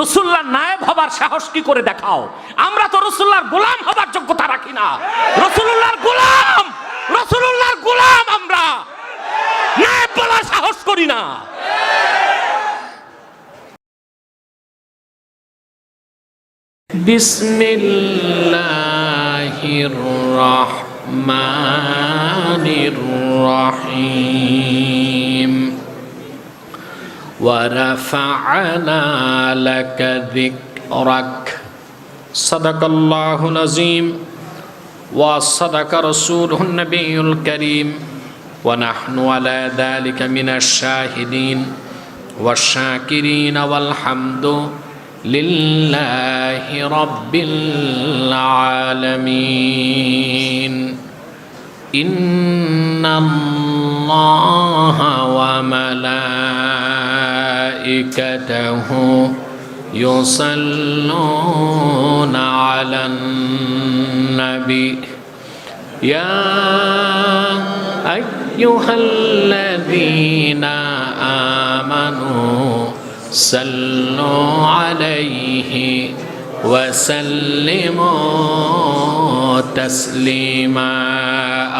রাসূলুল্লাহর নায়েব হবার সাহস কি করে দেখাও? আমরা তো রাসূলুল্লাহর গোলাম হবার যোগ্যতা রাখি না। রাসূলুল্লাহর গোলাম আমরা, নায়েব বলার সাহস করি না। বিসমিল্লাহির রহমানির রহিম। ورفعنا لك ذكرك صدق الله العظيم وصدق رسوله النبي الكريم ونحن على ذلك من الشاهدين والشاكرين والحمد لله رب العالمين إن الله وملائكته يصلون على النبي يا أيها الذين آمنوا صلوا عليه وسلموا تسليما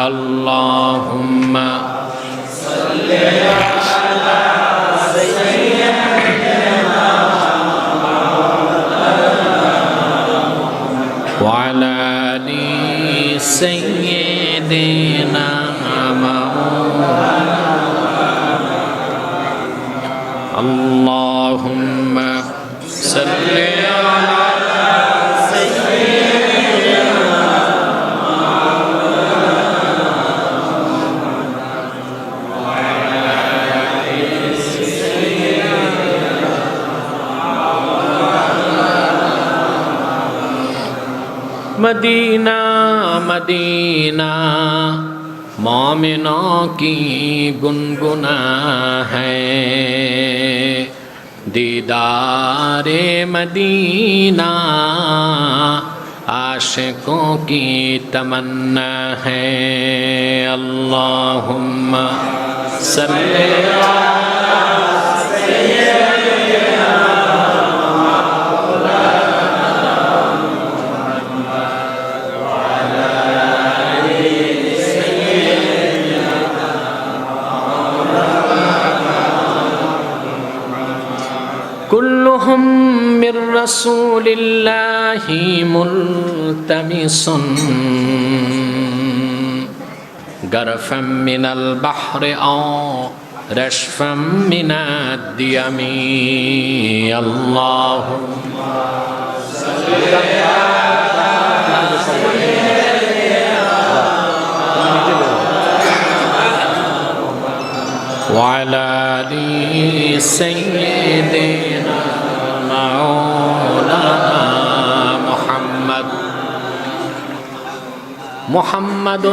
اللهم صل على سيدنا وعلى آل سيدنا اللهم صل على سيدنا وعلى آل سيدنا मदीना मदीना मोमिनों की गुनगुना है दीदारे मदीना आशिकों की तमन्ना है अल्लाहुम्मा सल्ली अला सय्यिदना कुल्लुहुम मिर रसूलिल्लाहि मुल्तमिसुन गरफम मिनल बहरि औ रशफम मिनद दियमी अल्लाहुम्मा सल्ली अला وعلى آل سيدنا مولانا محمد محمد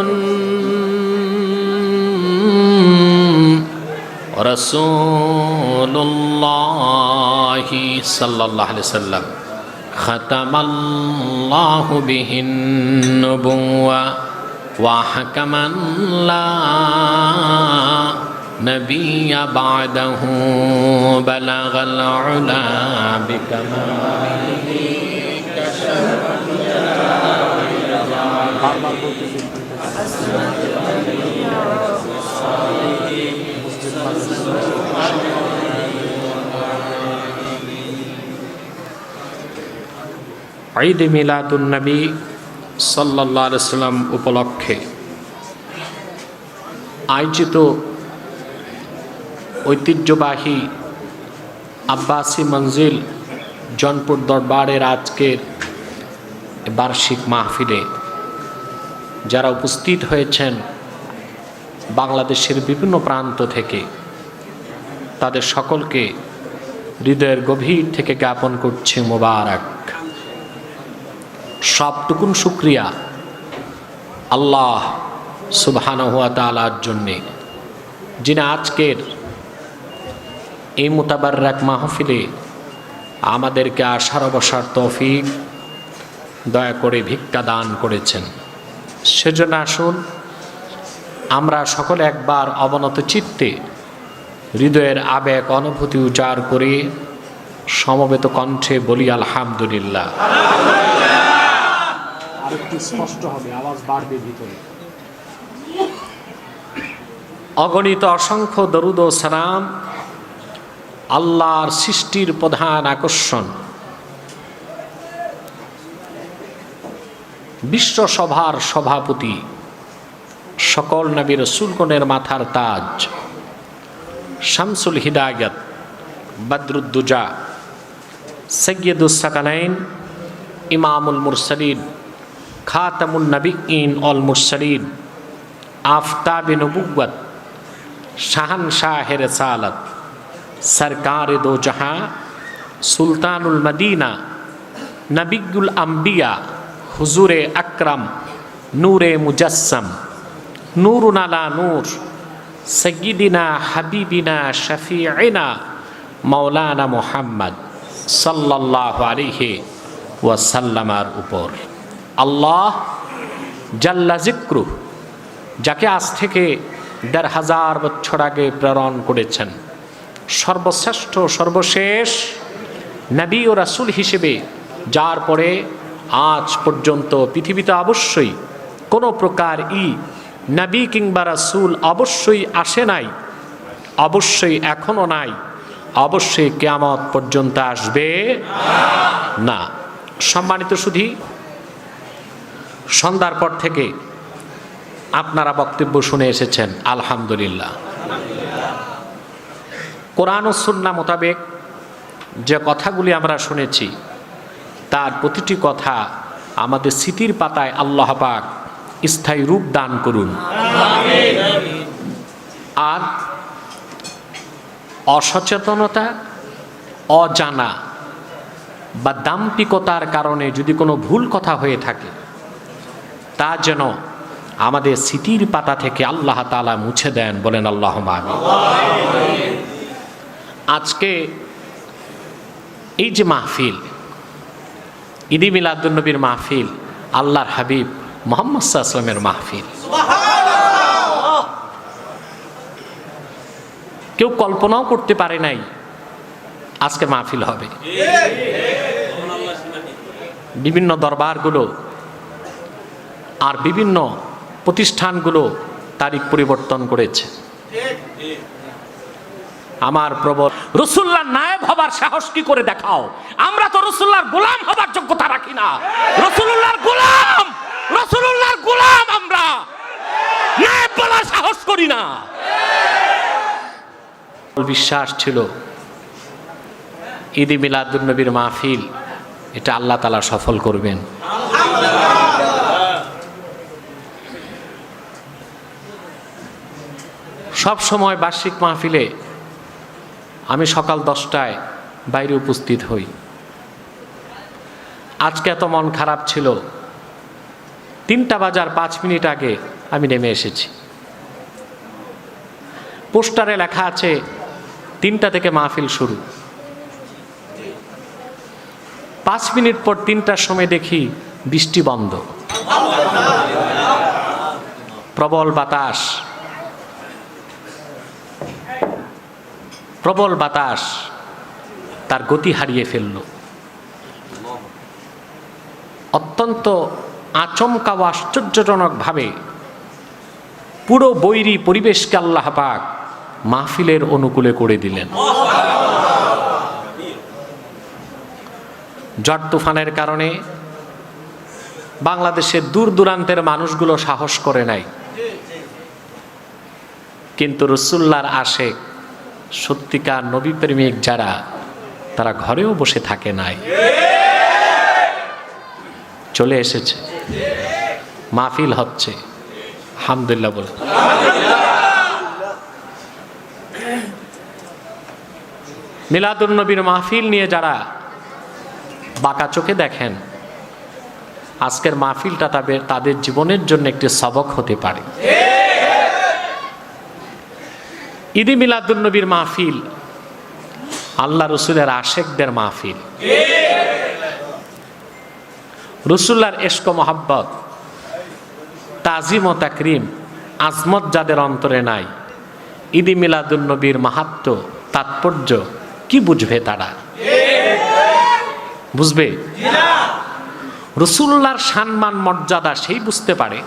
رسول الله صلى الله عليه وسلم ختم الله به النبوة وحكما لا نبي بعده بلغ العلا بكماله كشف ঈদ মিলাদুন নবী সাল্লাল্লাহু আলাইহি ওয়াসাল্লাম উপলক্ষে আয়োজিত ঐতিহ্যবাহী আব্বাসী মঞ্জিল জনপুর দরবারের আজকের বার্ষিক মাহফিলে যারা উপস্থিত হয়েছেন বাংলাদেশের বিভিন্ন প্রান্ত থেকে, তাদের সকলকে হৃদয়ের গভীর থেকে জ্ঞাপন করছে মোবারক। সবটুকুন শুকরিয়া আল্লাহ সুবহানাহু ওয়া তাআলার জন্যে, যিনি আজকের এই মুতাবাররাক মাহফিলে আমাদেরকে আসার বসার তৌফিক দয়া করে ভিক্ষা দান করেছেন। সেজন্য আসুন আমরা সকলে একবার অবনত চিত্তে হৃদয়ের আবেগ অনুভূতি উজাড় করে সমবেত কণ্ঠে বলি আলহামদুলিল্লাহ। আরেকটু স্পষ্ট হবে, আওয়াজ বাড়বে ভিতরে। অগণিত অসংখ্য দরুদ ও সালাম আল্লাহর সৃষ্টির প্রধান আকর্ষণ, বিশ্বসভার সভাপতি, সকল নবী রাসূলগণের মাথার তাজ, শামসুল হিদায়াত, বদরুদ্দুজা, সৈয়দুস সাকালাইন, ইমামুল মুরসালিন, খাতামুন নবিয়্যিন ওয়াল মুরসালিন, আফতাবে নবুওয়াত, শাহানশাহে রিসালাত, সরকারে দো জাহাঁ, সুলতানুল মদিনা, নবিয়ুল আম্বিয়া, হুজুরে আকরাম, নূরে মুজাসসাম, নূরুন আলা নূর, সয়্যিদিনা হাবিবিনা শফিঈনা মাওলানা মুহাম্মদ সাল্লাল্লাহু আলাইহি ওয়াসাল্লামের উপর আল্লাহ জাল্লা যিকরু, যাকে আজ থেকে ১৫০০ বছর আগে প্রেরণ করেছেন, সর্বশ্রেষ্ঠ সর্বশেষ নবী ও রাসূল হিসেবে, যার পরে আজ পর্যন্ত পৃথিবীতে অবশ্যই কোনো প্রকার নবী কিংবা রাসূল অবশ্যই আসে নাই, অবশ্যই এখনো নাই, অবশ্যই কিয়ামত পর্যন্ত আসবে না। সম্মানিত সুধী, সন্ধ্যার পর থেকে আপনারা বক্তব্য শুনে এসেছেন, আলহামদুলিল্লাহ। কোরআন ও সুন্নাহ মোতাবেক যে কথাগুলি আমরা শুনেছি, তার প্রতিটি কথা আমাদের স্মৃতির পাতায় আল্লাহ পাক স্থায়ী রূপ দান করুন। আর অসচেতনতা, অজানা বা দাম্পিকতার কারণে যদি কোনো ভুল কথা হয়ে থাকে, তা যেন আমাদের স্মৃতির পাতা থেকে আল্লাহ তাআলা মুছে দেন, বলেন আল্লাহুম্মা আমিন। আজকে এই যে মাহফিল, ঈদে মিলাদুন নবীর মাহফিল, আল্লাহর হাবিব মুহাম্মদ সাল্লাল্লাহু আলাইহি ওয়াসাল্লামের মাহফিল, কেউ কল্পনাও করতে পারে নাই আজকে মাহফিল হবে। বিভিন্ন দরবারগুলো আর বিভিন্ন প্রতিষ্ঠানগুলো তারিখ পরিবর্তন করেছে। আমার প্রবল রাসূলুল্লাহর নায়েব হবার সাহস কি করে দেখাও? আমরা তো রাসূলুল্লাহর গোলাম হবার যোগ্যতা রাখি না। রাসূলুল্লাহর গোলাম, রাসূলুল্লাহর গোলাম, আমরা নায়েব বলার সাহস করি না। বিশ্বাস ছিল ঈদে মিলাদুন নবীর মাহফিল এটা আল্লাহ তাআলা সফল করবেন। সব সময় বার্ষিক মাহফিলে আমি সকাল 10টায় বাইরে উপস্থিত হই। আজকে এত মন খারাপ ছিল, 3টা বাজার 5 মিনিট আগে আমি নেমে এসেছি। পোস্টারে লেখা আছে 3টা থেকে মাহফিল শুরু। 5 মিনিট পর 3টার সময় দেখি বৃষ্টি বন্ধ, প্রবল বাতাস, প্রবল বাতাস তার গতি হারিয়ে ফেলল। অত্যন্ত আচমকা ও আশ্চর্যজনকভাবে পুরো বৈরী পরিবেশকে আল্লাহ পাক মাহফিলের অনুকূলে করে দিলেন। ঝড় তুফানের কারণে বাংলাদেশের দূর দূরান্তের মানুষগুলো সাহস করে নাই, কিন্তু রাসূলুল্লাহর আশিক, সত্যিকার নবী প্রেমিক যারা, তারা ঘরেও বসে থাকে নাই, চলে এসেছে, মাহফিল হচ্ছে, আলহামদুলিল্লাহ বলে। মিলাদুন নবীর মাহফিল নিয়ে যারা বাঁকা চোখে দেখেন, আজকের মাহফিলটা তাদের জীবনের জন্য একটি সবক হতে পারে। ঈদে মিলাদুন নবীর মাহফিল আল্লাহ রসুলের আশেকদের মাহফিল। রসুল্লাহর ইশক ও মহব্বত, তাজিম ও তাকরিম, আজমত যাদের অন্তরে নাই, ঈদে মিলাদুন নবীর মাহাত্ম্য, তাৎপর্য কি বুঝবে তারা? বুঝবে? রাসূলুল্লাহর সম্মান মর্যাদা সেই বুঝতে পারে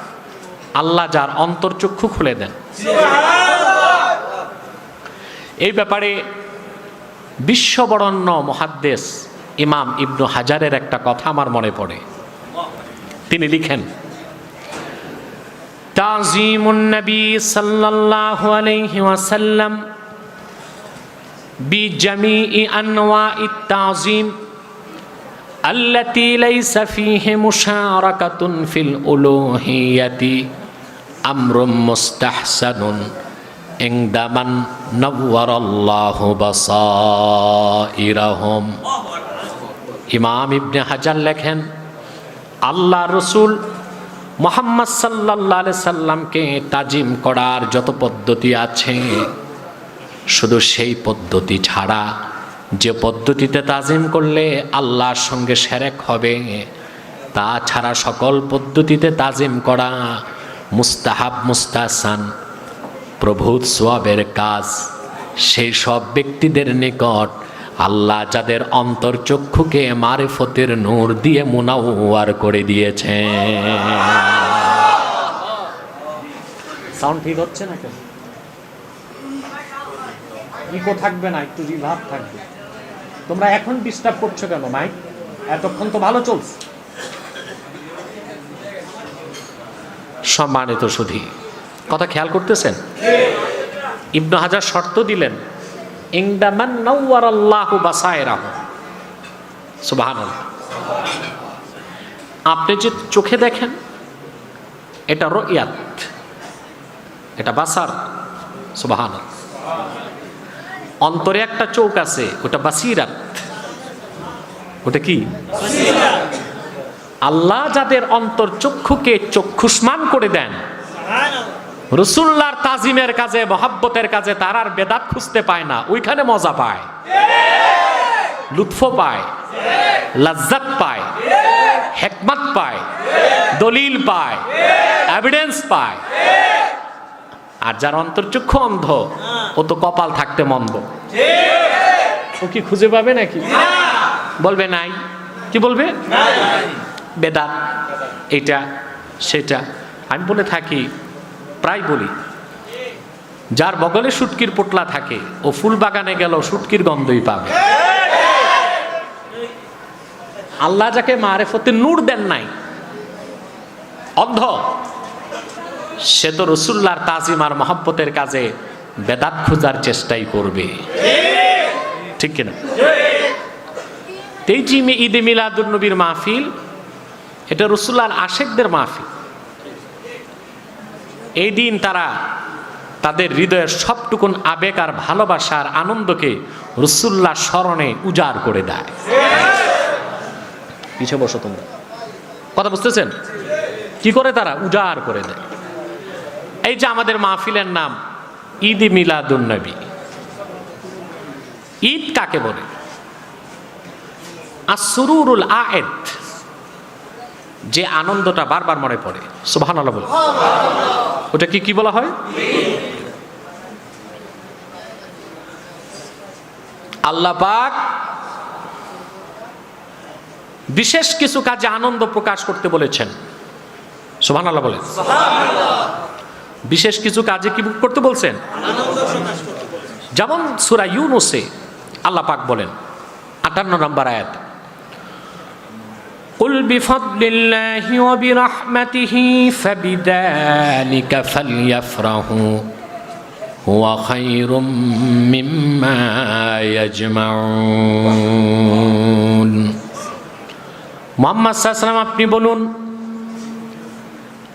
আল্লাহ যার অন্তর্চক্ষু খুলে দেন। এই ব্যাপারে বিশ্ববরণ্য মুহাদ্দিস ইমাম ইবনু হাজারের একটা কথা আমার মনে পড়ে। তিনি লিখেন, তাযীমুন নবী সাল্লাল্লাহু আলাইহি ওয়াসাল্লাম বিজামিই আনওয়াইত তাযীম আল্লাতী লাইসা ফীহি মুশারাকাতুন ফিল উলূহিয়্যাতি আমরুম মুস্তাহসানুন ইনদা মান নাওয়ারাল্লাহু বাসাইরাহুম। ইমাম ইবনে হাজার লেখেন, আল্লাহ রসুল মুহাম্মদ সাল্লাল্লাহু আলাইহি সাল্লামকে তাজিম করার যত পদ্ধতি আছে, শুধু সেই পদ্ধতি ছাড়া যে পদ্ধতিতে তাজিম করলে আল্লাহর সঙ্গে শিরক হবে, তাছাড়া সকল পদ্ধতিতে তাজিম করা মুস্তাহাব মুস্তাহসান প্রভূত সওয়াবের কাজ। সেই সব ব্যক্তিদের নিকট আল্লাহ যাদের অন্তর্চক্ষুকে মারিফতের নূর দিয়ে মুনাওয়ার করে দিয়েছেন। সাউন্ড ঠিক হচ্ছে না কেন? ইকো থাকবে না, একটু রিভার্ব থাকবে। তোমরা এখন ডিস্টার্ব করছো কেন মাইক? এতক্ষণ তো ভালো চলছে। সম্মানিত সুধী, কথা খেয়াল করতেছেন? ইবনে হাজার শর্ত দিলেন, ইনদামান নাওয়ারাল্লাহু বাসায়রাহু। সুবহানাল্লাহ। আপনি যে চোখে দেখেন এটা রুয়াত, এটা বাসার। সুবহানাল্লাহ। অন্তরে একটা চোখ আছে, ওটা বাসিরাত। ওটা কি? আল্লাহ যাদের অন্তর্চক্ষুকে চক্ষুষ্মান করে দেন, রাসূলুল্লাহর তাজিমের কাজে মহব্বতের কাজে তার আর বেদাত খুঁজতে পায় না, ওইখানে মজা পায়, লুৎফ পায়, লজ্জত পায়, হিকমত পায়, দলিল পায়, এভিডেন্স পায়। আর যার অন্তর্চক্ষু অন্ধ, ও তো কপাল থাকতে মন্দ। ও কি খুঁজে পাবে নাকি? বলবে নাই। কি বলবে? বেদাত, এটা সেটা। আমি বলে থাকি, প্রায় বলি, যার বগলে শুটকির পোটলা থাকে ও ফুল বাগানে গেল শুটকির গন্ধই পাবে। আল্লাহ যাকে মারিফতের নূর দেন নাই, অন্ধ, সে তো রাসূলুল্লাহর তাজিম আর মহব্বতের কাজে বেদাত খোঁজার চেষ্টাই করবে। ঠিক কিনা? তেইজিমে ঈদে মিলাদুন নবীর মাহফিল, এটা রাসূলুল্লাহর আশিকদের মাহফিল। এই দিন তারা তাদের হৃদয়ের সবটুকুন আবেগ আর ভালোবাসার আনন্দকে রাসূলুল্লাহর স্মরণে উজাড় করে দেয়। পিছে বসো তোমরা, কথা বুঝতেছেন? কি করে তারা উজাড় করে দেয়। এই যে আমাদের মাহফিলের নাম ঈদে মিলাদুন নবী। ঈদ কাকে বলে? আসরুরুল আয়েদ, যে আনন্দটা বারবার মনে পড়ে। সুবহানাল্লাহ বলে। ওটা কি বলা হয়? আল্লাহ পাক বিশেষ কিছু কাজে আনন্দ প্রকাশ করতে বলেছেন। সুবহানাল্লাহ বলে। বিশেষ কিছু কাজে কি করতে বলছেন? যেমন সূরা ইউনূসে আল্লাহ পাক বলেন ৫৮ নম্বর আয়াত, কুল বিফাদলিল্লাহি ওয়া বিরহমাতিহি ফাবিযালিকা ফালইফরাহু হুয়া খায়রুম মিম্মা ইয়াজমাউন। মুহাম্মদ সাল্লাল্লাহু আলাইহি ওয়াসাল্লাম, আপনি বলুন,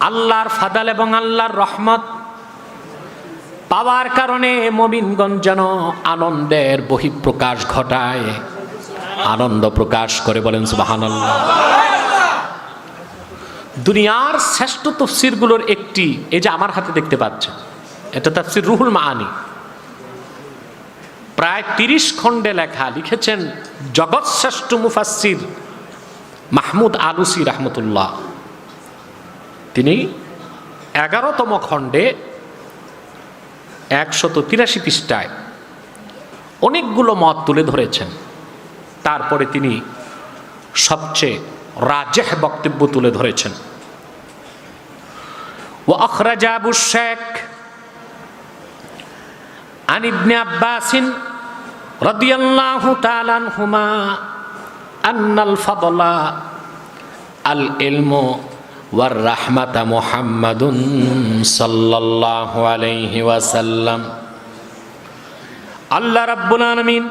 আল্লাহর ফাদাল এবং আল্লাহর রহমত পাওয়ার কারণে মুমিনগণ যেন আনন্দের বহিঃপ্রকাশ ঘটায়, আনন্দ প্রকাশ করে। বলেন সুবহানাল্লাহ। দুনিয়ার শ্রেষ্ঠ তাফসীরগুলোর একটি এই যে আমার হাতে দেখতে পাচ্ছেন, এটা তাফসীর রুহুল মাআনি, প্রায় ৩০ খণ্ডে লেখা। লিখেছেন জগৎ শ্রেষ্ঠ মুফাসসির মাহমুদ আলুসি রাহমাতুল্লাহ। তিনি ১১তম খণ্ডে ১৮৩ পৃষ্ঠায় অনেকগুলো মত তুলে ধরেছেন। তারপরে তিনি সবচেয়ে রাজেহ বক্তব্য তুলে ধরেছেন। ওয়া আখরাজা আবু শেখ আন ইবনে আব্বাস রাদিয়াল্লাহু তাআলা আনহুমা আন্নাল ফাদলা আল ইলমু ওয়ার রাহমাতা মুহাম্মাদুন সাল্লাল্লাহু আলাইহি ওয়াসাল্লাম। আল্লাহ রাব্বুল আলামিন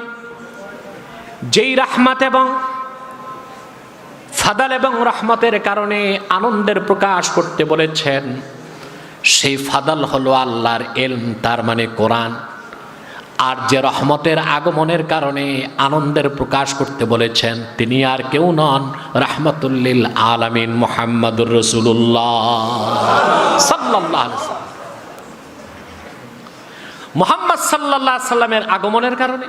যেই রাহমাত এবং ফাদাল এবং রহমতের কারণে আনন্দের প্রকাশ করতে বলেছেন, সেই ফাদাল হলো আল্লাহর ইলম, তার মানে কোরআন। আর যে রহমতের আগমনের কারণে আনন্দের প্রকাশ করতে বলেছেন, তিনি আর কেউ নন, রাহমাতুল লিল আলামিন মুহাম্মাদুর রাসূলুল্লাহ সাল্লাল্লাহু আলাইহি ওয়াসাল্লাম। মুহাম্মদ সাল্লাল্লাহু আলাইহি সাল্লামের আগমনের কারণে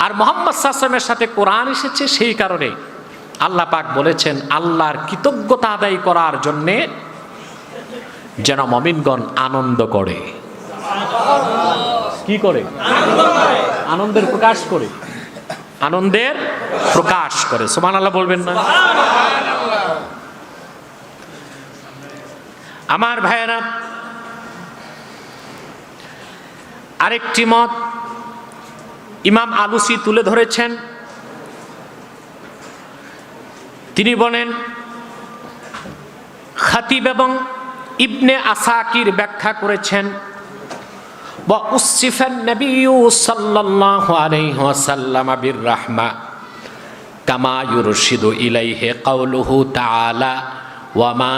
আর মুহাম্মদ সাল্লাল্লাহু আলাইহি ওয়াসাল্লামের সাথে কোরআন এসেছে, সেই কারণে আল্লাহ পাক বলেছেন আল্লাহর কৃতজ্ঞতা আদায় করার জন্যে যেন মুমিনগণ আনন্দ করে। কি করে? আনন্দের প্রকাশ করে। আনন্দের প্রকাশ করে। সুবহানাল্লাহ বলবেন না? আমার ভাইয়েরা, আরেকটি মত ইমাম আলুসি তুলে ধরেছেন। তিনি বলেন, খাতিব এবং ইবনে আসাকির ব্যাখ্যা করেছেন, ওয়া উসিফান নবিয়্যু সাল্লাল্লাহু আলাইহি ওয়াসাল্লাম বির রাহমা কামা ইউরশিদু ইলাইহি কাউলুহু তাআলা ওয়া মা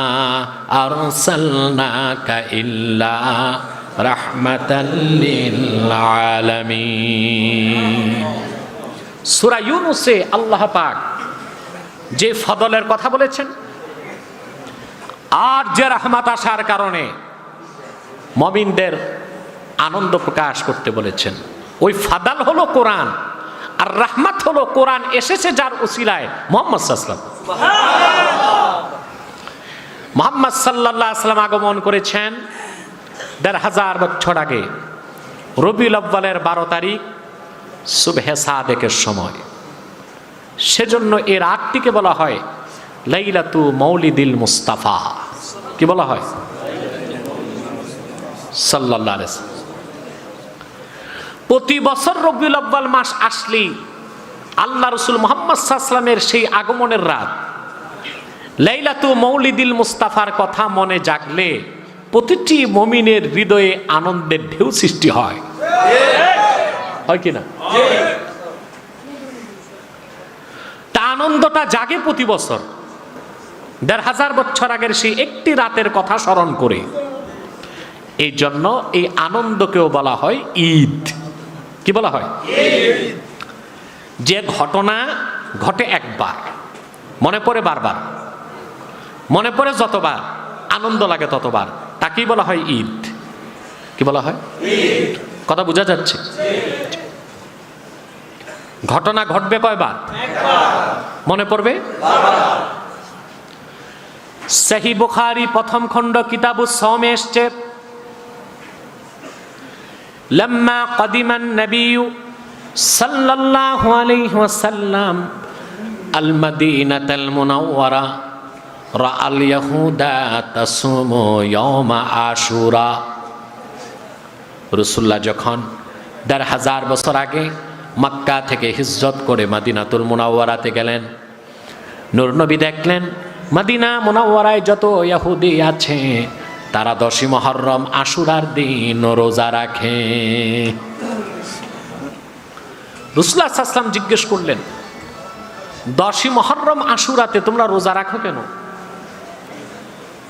আরসালনাকা ইল্লা রাহমাতাল লিল আলামিন। সূরা ইউনূসে আল্লাহ পাক যে ফদলের কথা বলেছেন আর যে রহমত আসার কারণে মুমিনদের আনন্দ প্রকাশ করতে বলেছেন, ওই ফাদাল হলো কোরআন, আর রহমত হলো কোরআন এসেছে যার উসিলায় মুহাম্মদ সাল্লাল্লাহু আলাইহি ওয়াসাল্লাম। মুহাম্মদ সাল্লাল্লাহু আলাইহি ওয়াসাল্লাম আগমন করেছেন ১৫০০ বছর আগে, রবিউল আউয়ালের ১২ তারিখ সুবহে সাদেকের সময়। সেজন্য এই রাতটিকে বলা হয় লাইলাতু মাউলিদিল মুস্তাফা। কি বলা হয়? সাল্লাল্লাহু আলাইহি ওয়াসাল্লাম। প্রতি বছর রবিউল আউয়াল মাস আসলেই আল্লাহ রাসূল মুহাম্মদ সাল্লাল্লাহু আলাইহি ওয়াসাল্লামের সেই আগমনের রাত লাইলাতু মাউলিদিল মুস্তাফার কথা মনে জাগলে প্রতিটি মুমিনের হৃদয়ে আনন্দের ঢেউ সৃষ্টি হয়। হয় কি না? তা আনন্দটা জাগে প্রতি বছর ১৫০০ বছর আগের সেই একটি রাতের কথা স্মরণ করে। এই জন্য এই আনন্দকেও বলা হয় ঈদ। কি বলা হয়? যে ঘটনা ঘটে একবার, মনে পড়ে বারবার, মনে পড়ে যতবার, আনন্দ লাগে ততবার, তাকেই বলা হয় ঈদ। কি বলা হয়? কথা বোঝা যাচ্ছে? ঘটনা ঘটবে কয়বার? মনে পড়বে? সহিহ বুখারী প্রথম খণ্ড কিতাবুস সাওমে এসেছে, লাম্মা কদিমান নবিয়্যু সাল্লাল্লাহু আলাইহি ওয়াসাল্লাম আল মাদিনাতাল মুনাওয়ারা রাআল ইয়াহুদা তাসুমু ইয়াওমা আশুরা। রাসূলুল্লাহ যখন ১৫০০ বছর আগে মক্কা থেকে হিজরত করে মদিনাতুল মুনাওয়ারাতে গেলেন, নূর নবী দেখলেন মদিনা মুনাওয়ারায় যত ইহুদি আছে তারা ১০ই মুহররম আশুরার দিন রোজা রাখে। রাসূলুল্লাহ সাল্লাল্লাহু আলাইহি ওয়াসাল্লাম জিজ্ঞেস করলেন, ১০ই মুহররম আশুরাতে তোমরা রোজা রাখো কেন?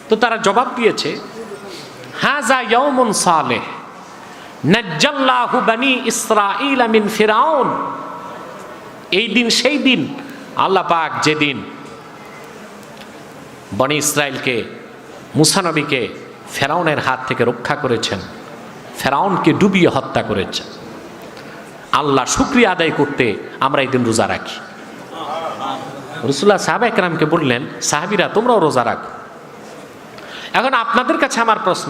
তো তারা জবাব দিয়েছে, হাযা ইয়াউমুন সালেহ নাজ্জাল্লাহু বনি ইসরাঈল মিন ফিরাউন। এই দিন সেই দিন আল্লাহ পাক যেদিন বনি ইসরাইলকে, মুসা নবীকে ফেরাউনের হাত থেকে রক্ষা করেছেন, ফেরাউনকে ডুবিয়ে হত্যা করেছেন, আল্লাহ শুকরিয়া আদায় করতে আমরা এই দিন রোজা রাখি। রাসূলুল্লাহ সাহাবায়ে কেরামকে বললেন, সাহাবীরা তোমরাও রোজা রাখো। এখন আপনাদের কাছে আমার প্রশ্ন,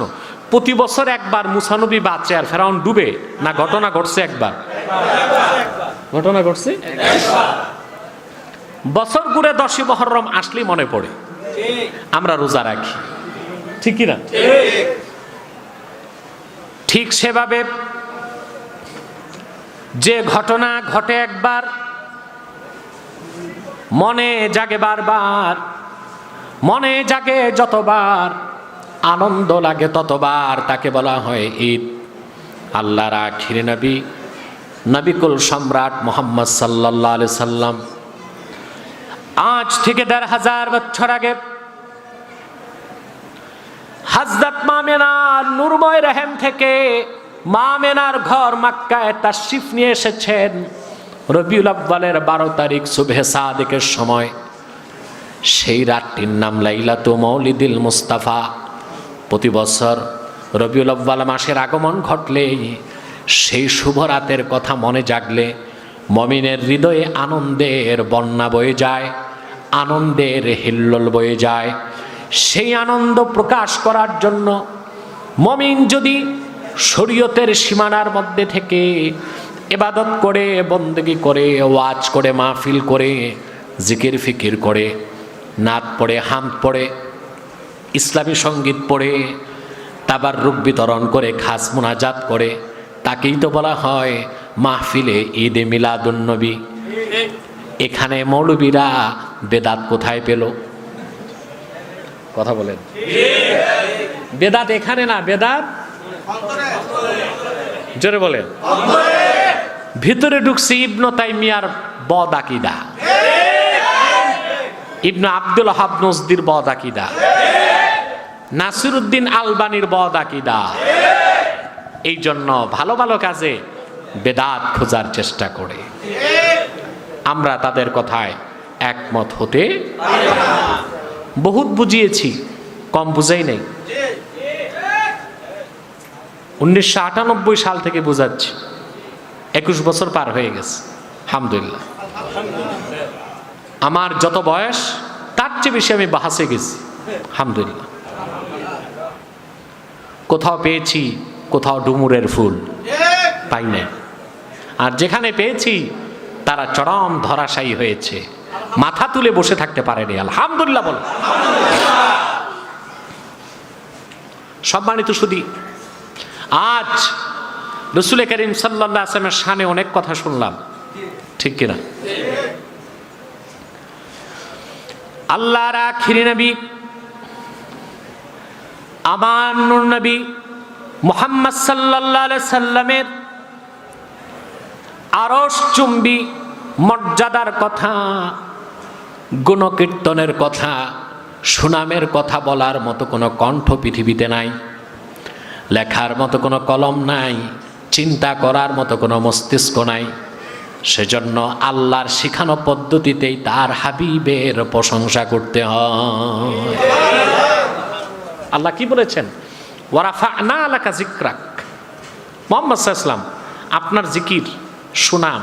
প্রতি বছর একবার মুসা নবী বাঁচে আর ফেরাউন ডুবে, না ঘটনা ঘটছে একবার? ঘটনা ঘটছে বছর ঘুরে 10ই মুহররম আসলেই মনে পড়ে আমরা রোজা রাখি, ঠিক কি না? ঠিক সেভাবে যে ঘটনা ঘটে একবার, মনে জাগে বারবার, মনে জাগে যতবার, আনন্দ লাগে ততবার, তাকে বলা হয় ঈদ। আল্লাহর আখির নবী, নবিকুল সম্রাট মুহাম্মদ সাল্লাল্লাহু আলাইহি সাল্লাম আজ থেকে ১৫০০ বছর আগে হযরত মা আমেনার নূরময় রহম থেকে মা আমেনার ঘর মক্কায় তাশরিফ নিয়ে এসেছেন। রবিউল আউয়ালের 12 তারিখ সুবহে সাদিকের সময়। সেই রাতটির নাম লাইলাতু মাউলিদিল মুস্তাফা। প্রতি বছর রবিউল আউয়াল মাসের আগমন ঘটলে, সেই শুভ রাতের কথা মনে জাগলে মুমিনের হৃদয়ে আনন্দের বন্যা বয়ে যায়, আনন্দের হিল্লোল বয়ে যায়। সেই আনন্দ প্রকাশ করার জন্য মুমিন যদি শরীয়তের সীমানার মধ্যে থেকে ইবাদত করে, বন্দেগী করে, ওয়াজ করে, মাহফিল করে, জিকির ফিকির করে, নাত পড়ে, হামদ পড়ে, ইসলামী সঙ্গীত পড়ে, তাবাররুক বিতরণ করে, খাস মুনাজাত করে, তাকেই তো বলা হয় মাহফিলে ঈদে মিলাদুন নবী। এখানে মৌলবীরা বেদাত কোথায় পেল? কথা বলেন। বেদাত এখানে না, বেদাত জোরে বলেন ভিতরে ঢুকছে। ইবনে তাইমিয়ার বদ আকীদা, ইবনে আব্দুল ওয়াহাব নজদির বদ আকীদা, নাসিরউদ্দিন আলবানির বদ আকীদা। এই জন্য ভালো ভালো কাজে বেদাত খোঁজার চেষ্টা করে। আমরা তাদের কথায় একমত হতে বহুত বুঝিয়েছি, কম বুঝাই নেই। 1998 সাল থেকে বুঝাচ্ছি, 21 বছর পার হয়ে গেছে আলহামদুলিল্লাহ। আমার যত বয়স তার চেয়ে বেশি আমি বাহাসে গেছি আলহামদুলিল্লাহ। কোথাও পেয়েছি, কোথাও ডুমুরের ফুল পাই নাই। আর যেখানে পেয়েছি তারা চরম ধরাশায়ী হয়েছে, মাথা তুলে বসে থাকতে পারেনি। আলহামদুলিল্লাহ বল। সম্মানিত সুধী, আজ রাসূল করিম সাল্লাল্লাহু আলাইহি ওয়াসাল্লামের শানে অনেক কথা শুনলাম, ঠিক কিনা? আল্লাহর আখির নবী, আমার নূর নবী মুহাম্মদ সাল্লাল্লাহু আলাইহি সাল্লামের আরশ চুম্বী মর্যাদার কথা, গুণকীর্তনের কথা, সুনামের কথা বলার মতো কোনো কণ্ঠ পৃথিবীতে নাই, লেখার মতো কোনো কলম নাই, চিন্তা করার মতো কোনো মস্তিষ্ক নাই। সেজন্য আল্লাহর শিখানো পদ্ধতিতেই তার হাবিবের প্রশংসা করতে হয়। আল্লাহ কি বলেছেন? ওয়ারাফা'না লাকা যিকরাক। মুহাম্মদ সাল্লাল্লাহু আলাইহি ওয়াসাল্লাম, আপনার জিকির, সুনাম,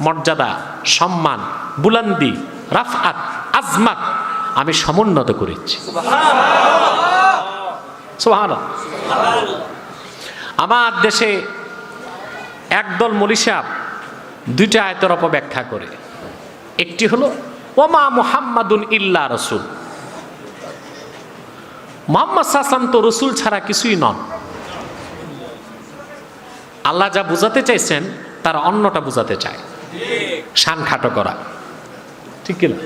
মর্যাদা, সম্মান, বুলন্দি, রাফআত, আজমাত আমি সমুন্নত করেছি। সুবহানাল্লাহ। আমার দেশে একদল মৌলী সাহেব 2টা আয়াতের অপব্যাখ্যা করে। একটি হলো ওমা মুহাম্মাদুন ইল্লা রাসূল, মুহাম্মদ সাল্লাল্লাহু আলাইহি ওয়াসাল্লাম তো রাসূল ছাড়া কিছুই নন। আল্লাহ যা বুঝাতে চাইছেন তারা অন্যটা বুঝাতে চায়, শান খাটো করা, ঠিক কিনা?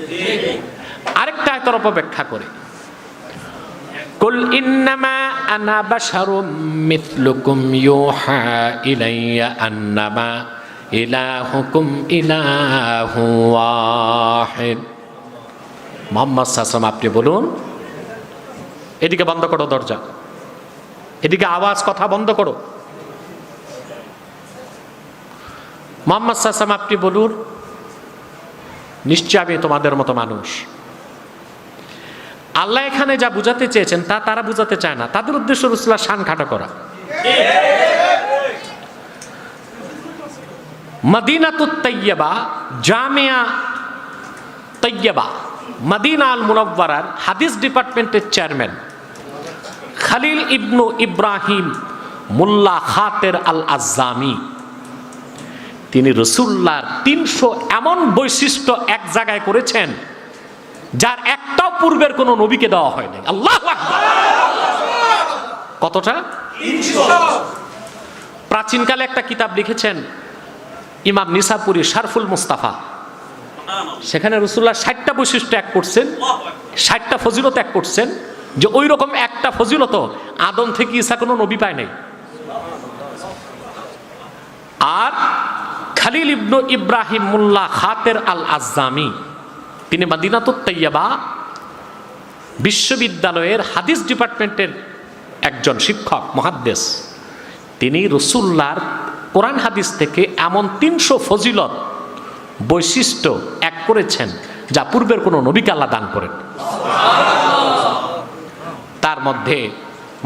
আরেকটা আয়াতের অপব্যাখ্যা করে, কুল ইন্নামা আনা বাশারুম মিথলুকুম ইউহা ইলাইয়া আন্নামা ইলাহুকুম ইলাহু ওয়াহিদ। মুহাম্মদ সাল্লাল্লাহু আলাইহি ওয়াসাল্লাম, আপনি বলুন, এদিকে বন্ধ করো দরজা, এদিকে আওয়াজ, কথা বন্ধ করো। মুহাম্মদ সাল্লাল্লাহু আলাইহি ওয়াসাল্লাম, আপনি বলুন, নিশ্চয় আমি তোমাদের মতো মানুষ। আল্লাহ এখানে যা বুঝাতে চেয়েছেন তা তারা বুঝাতে চায় না, তাদের উদ্দেশ্য রাসূলুল্লাহ শান খাটো করা। মদিনাতুত তাইয়্যিবা, জামিয়া তাইয়্যিবা, মদিনা আল মুনাওয়ারার হাদিস ডিপার্টমেন্টের চেয়ারম্যান খালিল ইবনু ইব্রাহিম মোল্লা খাতের আল আজ্জামি, তিনি রাসূলুল্লাহর 300 এমন বৈশিষ্ট্য এক জায়গায় করেছেন যার একটাও পূর্বের কোনো নবীকে দেওয়া হয়নি। আল্লাহু আকবার। কতটা? 300। প্রাচীনকালে একটা কিতাব লিখেছেন ইমাম নিসাপুরি শারফুল মুস্তাফা, সেখানে রাসূলুল্লাহ 60টা বৈশিষ্ট্য এক করছেন, 60টা ফজিলত এক করছেন, যে ওই রকম একটা ফজিলত আদম থেকে ঈসা কোনো নবী পায় নাই। আর খালিল ইবনু ইব্রাহিম মোল্লা খাতের আল আজ্জামি, তিনি মদিনাতুত তাইয়্যিবা বিশ্ববিদ্যালয়ের হাদিস ডিপার্টমেন্টের একজন শিক্ষক মুহাদ্দিস, তিনি রাসূলুল্লাহর কোরআন হাদিস থেকে এমন 300 ফজিলত বৈশিষ্ট্য এক করেছেন যা পূর্বের কোনো নবীকে আল্লাহ দান করেন। তার মধ্যে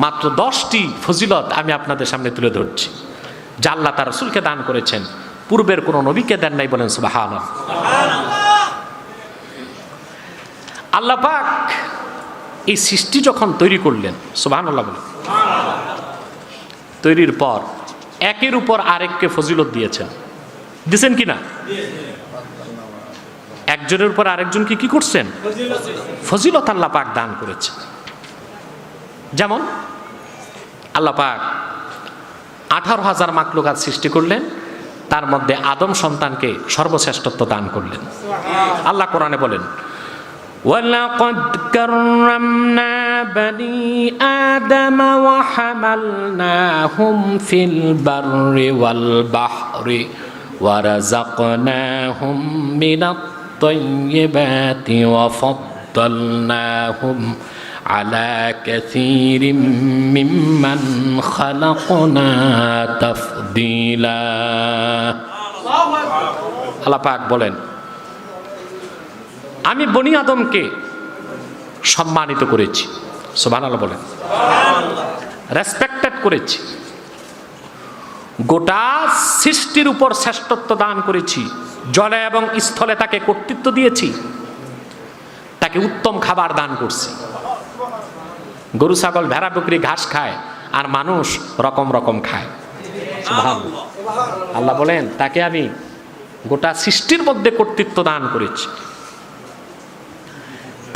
মাত্র 10টি ফজিলত আমি আপনাদের সামনে তুলে ধরছি যা আল্লাহ তার রাসূলকে দান করেছেন, পূর্বের কোনো নবীকে দেন নাই। বলেন সুবহানাল্লাহ। আল্লাহ পাক এই সৃষ্টি যখন তৈরি করলেন, সুবহানাল্লাহ বলেন, তৈরির পর একের উপর আরেককে ফজিলত দিয়েছেন। দিয়েছেন কিনা? একজনের উপর আরেকজনকে কি করছেন? ফজিলত আল্লাহ পাক দান করেছেন। যেমন আল্লাহ পাক 18,000 মাখলুকাত সৃষ্টি করলেন, তার মধ্যে আদম সন্তানকে সর্বশ্রেষ্ঠত্ব দান করলেন। আল্লাহ কোরআনে বলেন, وَلَقَدْ كَرَّمْنَا بَنِي آدَمَ وَحَمَلْنَاهُمْ فِي الْبَرِّ وَالْبَحْرِ وَرَزَقْنَاهُمْ مِنَ الطَّيِّبَاتِ وَفَضَّلْنَاهُمْ عَلَى كَثِيرٍ مِّمَّنْ خَلَقْنَا تَفْضِيلًا। আল্লাহ পাক বলেন, আমি বনি আদমকে সম্মানিত করেছি। সুবহানাল্লাহ বলেন। রেসপেক্টেড করেছি। গোটা সৃষ্টির উপর শ্রেষ্ঠত্ব দান করেছি। জলে এবং স্থলে তাকে কর্তৃত্ব দিয়েছি, তাকে উত্তম খাবার দান করছি। গরু ছাগল ভেড়া বকরি ঘাস খায়, আর মানুষ রকম রকম খায়। সুবহানাল্লাহ। আল্লাহ বলেন, তাকে আমি গোটা সৃষ্টির মধ্যে কর্তৃত্ব দান করেছি,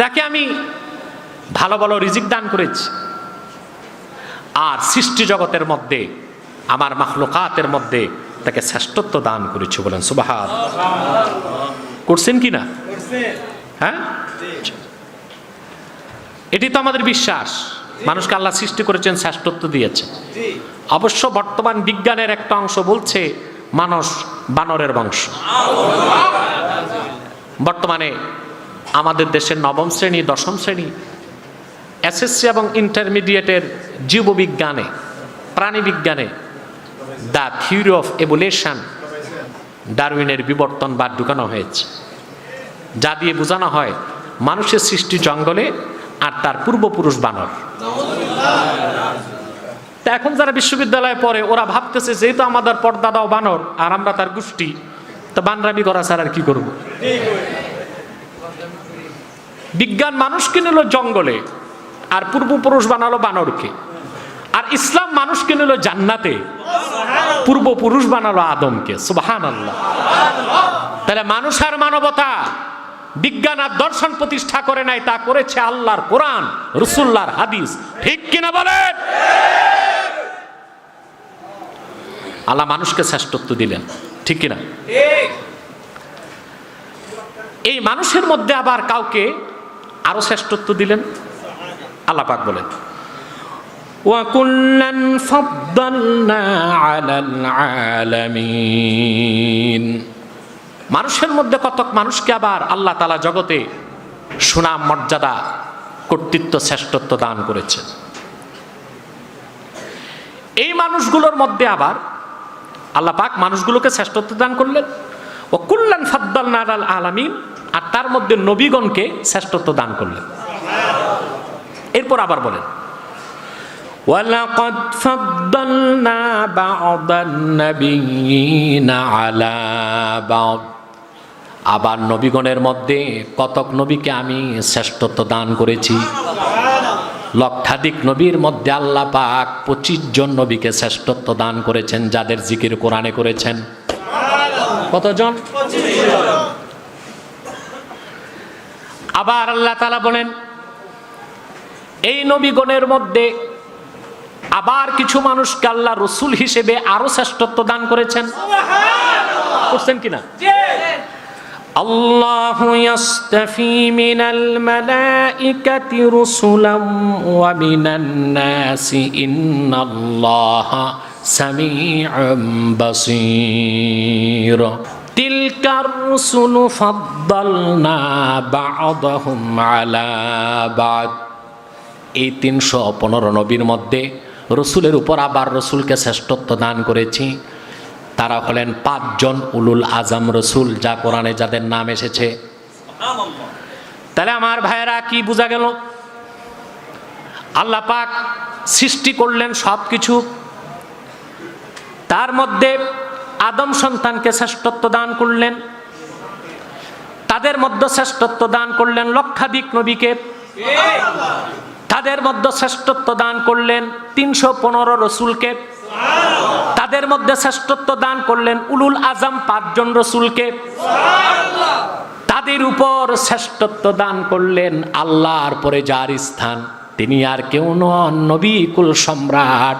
তাকে আমি ভালো ভালো রিজিক দান করেছি। আর সৃষ্টি জগতের মধ্যে, আমার মাখলুকাতের মধ্যে তাকে শ্রেষ্ঠত্ব দান করেছি। বলেন সুবহানাল্লাহ। করছেন কি না? হ্যাঁ, এটি তো আমাদের বিশ্বাস। মানুষকে আল্লাহ সৃষ্টি করেছেন, শ্রেষ্ঠত্ব দিয়েছেন। অবশ্য বর্তমান বিজ্ঞানের একটা অংশ বলছে মানুষ বানরের বংশ। বর্তমানে আমাদের দেশের 9ম শ্রেণী 10ম শ্রেণী এসএসসি এবং ইন্টারমিডিয়েটের জীববিজ্ঞানে, প্রাণীবিজ্ঞানে দ্য থিওরি অফ এভোলিউশন, ডারউইনের বিবর্তনবাদ ঢুকানো হয়েছে, যা দিয়ে বোঝানো হয় মানুষের সৃষ্টি জঙ্গলে আর তার পূর্বপুরুষ বানর। তা এখন যারা বিশ্ববিদ্যালয়ে পড়ে ওরা ভাবতেছে যেহেতু আমাদের পর্দাদাও বানর আর আমরা তার গোষ্ঠী, তো বানরামি করা ছাড়া আর কি করব। বিজ্ঞান মানুষকে নিল জঙ্গলে আর পূর্বপুরুষ বানালো বানরকে, আর ইসলাম মানুষকে নিল জান্নাতে, পূর্বপুরুষ বানালো আদমকে। সুবহানাল্লাহ। তাহলে মানুষ আর মানবতা বিজ্ঞান আর দর্শন প্রতিষ্ঠা করে নাই, তা করেছে আল্লাহর কোরআন, রাসূলুল্লাহর হাদিস। ঠিক কিনা বলেন? আল্লাহ মানুষকে শ্রেষ্ঠত্ব দিলেন, ঠিক কিনা? এই মানুষের মধ্যে আবার কাউকে আরো শ্রেষ্ঠত্ব দিলেন। আল্লাহ পাক বলেন, ওয়াকুল্লান ফাদ্দালনা আলাল আলামিন। মানুষের মধ্যে কতক মানুষকে আবার আল্লাহ তাআলা জগতে সুনাম, মর্যাদা, কর্তৃত্ব, শ্রেষ্ঠত্ব দান করেছেন। এই মানুষগুলোর মধ্যে আবার আল্লাহ পাক মানুষগুলোকে শ্রেষ্ঠত্ব দান করলেন। ওয়াকুল্লান ফাদ্দালনা আলাল আলামিন, আর তার মধ্যে নবীগণকে শ্রেষ্ঠত্ব দান করলেন। এরপর আবার বলেন, ওয়ালাকাদ ফাদ্দালনা বা'দান নাবিয়্যিনা আলা বা'দ। আবার নবীগণের মধ্যে কতক নবীকে আমি শ্রেষ্ঠত্ব দান করেছি। লক্ষাধিক নবীর মধ্যে আল্লাহ পাক 25 জন নবীকে শ্রেষ্ঠত্ব দান করেছেন, যাদের জিকির কোরআনে করেছেন। কতজন? আবার আল্লাহ তাআলা বলেন এই নবীগণের মধ্যে আবার কিছু মানুষকে আল্লাহ রসুল হিসেবে আরো শ্রেষ্ঠত্ব দান করেছেন। করছেন কিনা? আল্লাহু ইয়াসতাফি মিনাল মালাইকাতি রুসুলাম ওয়া মিনান নাসি ইন্নাল্লাহা সামিউম বাসীর। তিলকার রুসুলু ফাদ্দালনা বা'দাহুম আলা বা'দ। এই 315 নবীর মধ্যে রসুলের উপর আবার রসুলকে শ্রেষ্ঠত্ব দান করেছি। তারা হলেন 5 জন উলুল আজম রসুল, যা কোরআনে যাদের নাম এসেছে। তাহলে আমার ভাইয়েরা কি বোঝা গেল? আল্লাহ পাক সৃষ্টি করলেন সব কিছু, তার মধ্যে আদম সন্তানকে শ্রেষ্ঠত্ব দান করলেন, তাদের মধ্যে শ্রেষ্ঠত্ব দান করলেন লক্ষাধিক নবীকে, তাদের মধ্যে শ্রেষ্ঠত্ব দান করলেন 315 রসুলকে, তাদের মধ্যে শ্রেষ্ঠত্ব দান করলেন উলুল আজম 5 জন রসুলকে, তাদের উপর শ্রেষ্ঠত্ব দান করলেন আল্লাহর পরে যার স্থান তিনি আর কেউ নন, নবী কুল সম্রাট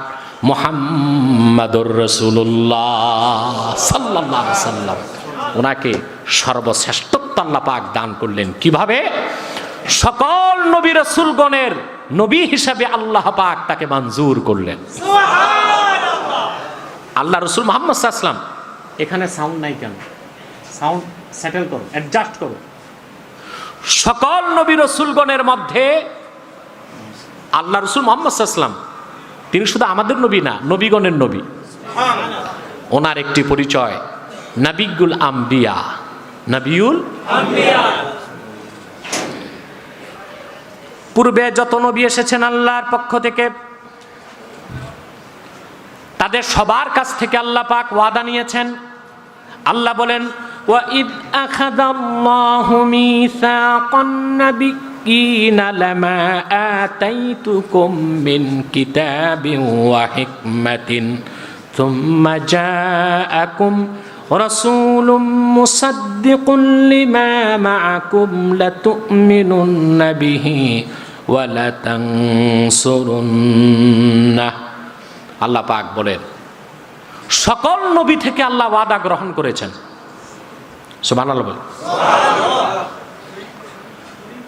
মুহাম্মাদুর রাসূলুল্লাহ সাল্লাল্লাহু আলাইহি ওয়াসাল্লাম। ওনাকে সর্বশ্রেষ্ঠত্ব আল্লাহ পাক দান করলেন। কিভাবে? সকল নবী রাসূলগণের নবী হিসাবে আল্লাহ পাক তাকে মঞ্জুর করলেন। আল্লাহ রসুল মুহাম্মদ সাল্লাল্লাহু আলাইহি ওয়াসাল্লাম, এখানে সাউন্ড নাই কেন? সাউন্ড সেটেল করো, অ্যাডজাস্ট করো। সকল নবী রাসূলগণের মধ্যে আল্লাহ রসুল মুহাম্মদ সাল্লাল্লাহু আলাইহি ওয়াসাল্লাম তিনি শুধু আমাদের নবী না, নবীগণের নবী। ওনার একটি পরিচয় নবিয়ুল আম্বিয়া, নবিয়ুল আম্বিয়া। পূর্বে যত নবী এসেছেন আল্লাহর পক্ষ থেকে তাদের সবার কাছ থেকে আল্লাহ পাক ওয়াদা নিয়েছেন। আল্লাহ বলেন ওয়া ইদ আখাযাল্লাহু মিসাকান নাবিয়্যিনা লামা আতাইতুকুম মিন কিতাবিন ওয়া হিকমাতিন সুম্মা জাআকুম রাসূলুম মুসাদ্দিকুন লিমা মাআকুম লাতু'মিনুন্না বিহি ওয়া লাতানসুরুন্নাহ। আল্লাহ পাক বলেন সকল নবী থেকে আল্লাহ ওয়াদা গ্রহণ করেছেন। সুবহানাল্লাহ বলেন।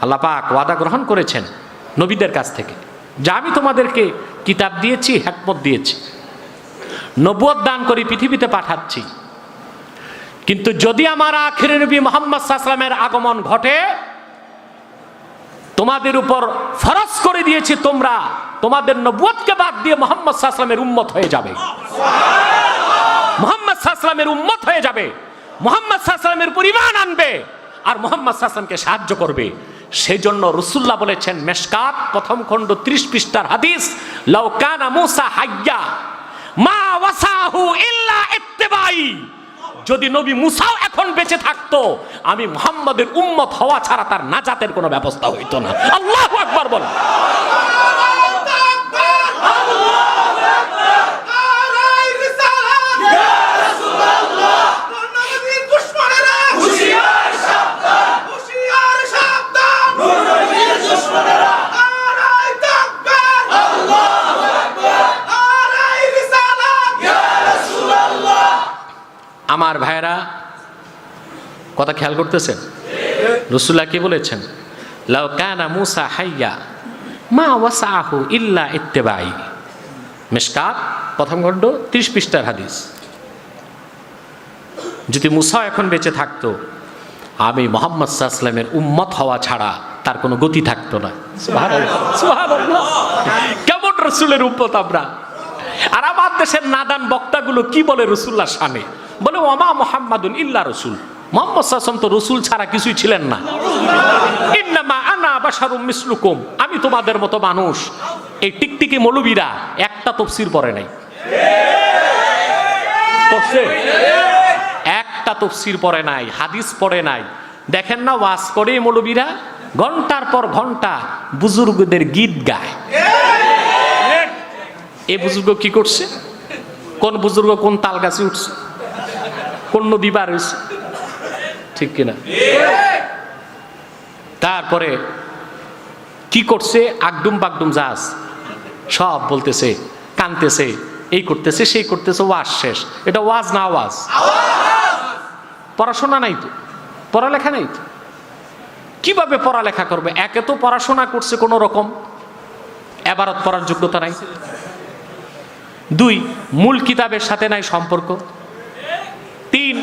আল্লাহ পাক ওয়াদা গ্রহণ করেছেন নবীদের কাছ থেকে, যে আমি তোমাদেরকে কিতাব দিয়েছি, হিকমত দিয়েছি, নবুয়ত দান করে পৃথিবীতে পাঠাচ্ছি, কিন্তু যদি আমার আখিরের নবী মুহাম্মদ সাল্লাল্লাহু আলাইহি ওয়াসাল্লামের আগমন ঘটে তোমাদের উপর ফরজ করে দিয়েছি তোমরা তোমাদের নবুয়তকে বাদ দিয়ে মুহাম্মদ সাল্লাল্লাহু আলাইহি ওয়াসাল্লামের উম্মত হয়ে যাবে। মুহাম্মদ সাল্লাল্লাহু আলাইহি ওয়াসাল্লামের উম্মত হয়ে যাবে, মুহাম্মদ সাল্লাল্লাহু আলাইহি ওয়াসাল্লামের পরিবার আনবে আর মুহাম্মদ সাল্লাল্লাহু আলাইহি ওয়াসাল্লামকে সাহায্য করবে। সেই জন্য রাসূলুল্লাহ বলেছেন, মেশকাত প্রথম খণ্ড 30 পৃষ্ঠার হাদিস, লাউ কানা মূসা হাইয়া মা ওয়াসাহু ইল্লা ইত্তিবাই। যদি নবী মুসাও এখন বেঁচে থাকতো আমি মুহাম্মাদের উম্মত হওয়া ছাড়া তার নাজাতের কোনো ব্যবস্থা হইতো না। আল্লাহু আকবার বলেন। আমার ভাইরা কথা খেয়াল করতেছেন? রাসূলুল্লাহ কি বলেছেন? লাউ কানা মূসা হাইয়া মা ওয়াসাহু ইল্লা ইত্তিবাই। মিশকাত প্রথম খণ্ড 30 পৃষ্ঠার হাদিস। যদি মুসা এখন বেঁচে থাকতো আমি মুহাম্মদ সাল্লাল্লাহু আলাইহি ওয়াসাল্লামের উম্মত হওয়া ছাড়া তার কোনো গতি থাকতো না। সুবহানাল্লাহ, সুবহানাল্লাহ। কেমন রাসূলের উম্মত আমরা! আর আমার দেশের নাদান বক্তাগুলো কি বলে রাসূলুল্লাহর শানে? বলে ওমা মুহাম্মাদুন ইল্লা রাসূল। মুহাম্মদ সাল্লাল্লাহু আলাইহি ওয়াসাল্লাম তো রাসূল ছাড়া কিছুই ছিলেন না। ইন্নামা আনা বাশারুম মিসলুকুম, আমি তোমাদের মতো মানুষ। এই টিকটিকি মৌলবীরা একটা তাফসীর পড়ে নাই, পড়ছে? একটা তাফসীর পড়ে নাই, হাদিস পড়ে নাই। দেখেন না ওয়াজ করে মৌলবীরা ঘন্টার পর ঘন্টা বুজুর্গদের গীত গায়। এই বুজুর্গ কি করছে? কোন বুজুর্গ কোন তাল গাছে উঠছে? কোন নদী বার হয়েছে, ঠিক কিনা? তারপরে কি করছে, আগডুম বাগডুম জাহাজ সব বলতেছে, কানতেছে, এই করতেছে সেই করতেছে, ওয়াজ শেষ। এটা ওয়াজ না আওয়াজ? পড়াশোনা নাই তো, পড়ালেখা নাই তো, কিভাবে পড়ালেখা করবে? একে তো পড়াশোনা করছে কোন রকম, এবারত পড়ার যোগ্যতা নাই। দুই, মূল কিতাবের সাথে নাই সম্পর্ক। তিন,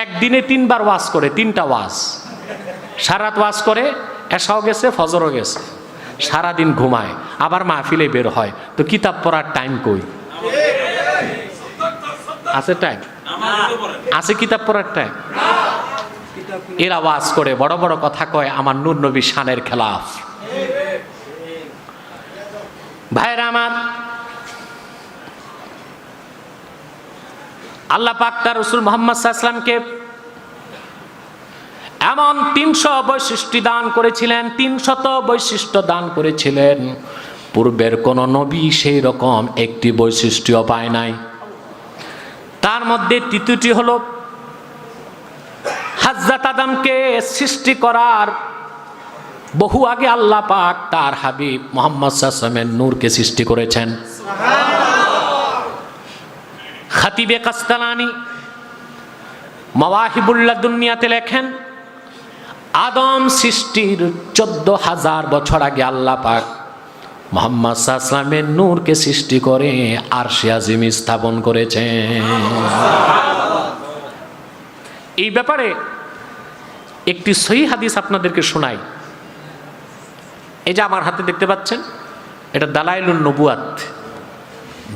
একদিনে 3 বার ওয়াজ করে, 3টা ওয়াজ, সারাত ওয়াজ করে, এশাও গেছে, ফজরও গেছে, সারাদিন ঘুমায়, আবার মাহফিলে বের হয়। তো কিতাব পড়ার টাইম কই? আছে টাইম? আছে কিতাব পড়ার টাইম? এরা ওয়াজ করে, বড় বড় কথা কয়, আমার নূর নবী শানের খেলাফ। ভাইরা আমার, আল্লাহ পাক তার রাসূল মুহাম্মদ সাল্লাল্লাহু আলাইহি ওয়াসাল্লামকে এমন 300 বৈশিষ্ট্য দান করেছিলেন, 300 বৈশিষ্ট্য দান করেছিলেন। পূর্বের কোন নবী সেই রকম একটি বৈশিষ্ট্য পায় নাই। তার মধ্যে তৃতীয়টি হলো হযরত আদমকে সৃষ্টি করার বহু আগে আল্লাহ পাক তার হাবিব মুহাম্মদ সাল্লাল্লাহু আলাইহি ওয়াসাল্লামের নূরকে সৃষ্টি করেছেন। খাতিবে কাস্তালানি মাওয়াহিবুল লাদুনিয়াতে লেখেন, আদম সৃষ্টির 14,000 বছর আগে আল্লাহ পাক মুহাম্মদ সাল্লাল্লাহু আলাইহি ওয়াসাল্লামের নূরকে সৃষ্টি করে আরশে আজিম স্থাপন করেছেন। এই ব্যাপারে একটি সহিহ হাদিস আপনাদেরকে শোনাই। এই যে আমার হাতে দেখতে পাচ্ছেন, এটা দালাইলুন নবুয়াত,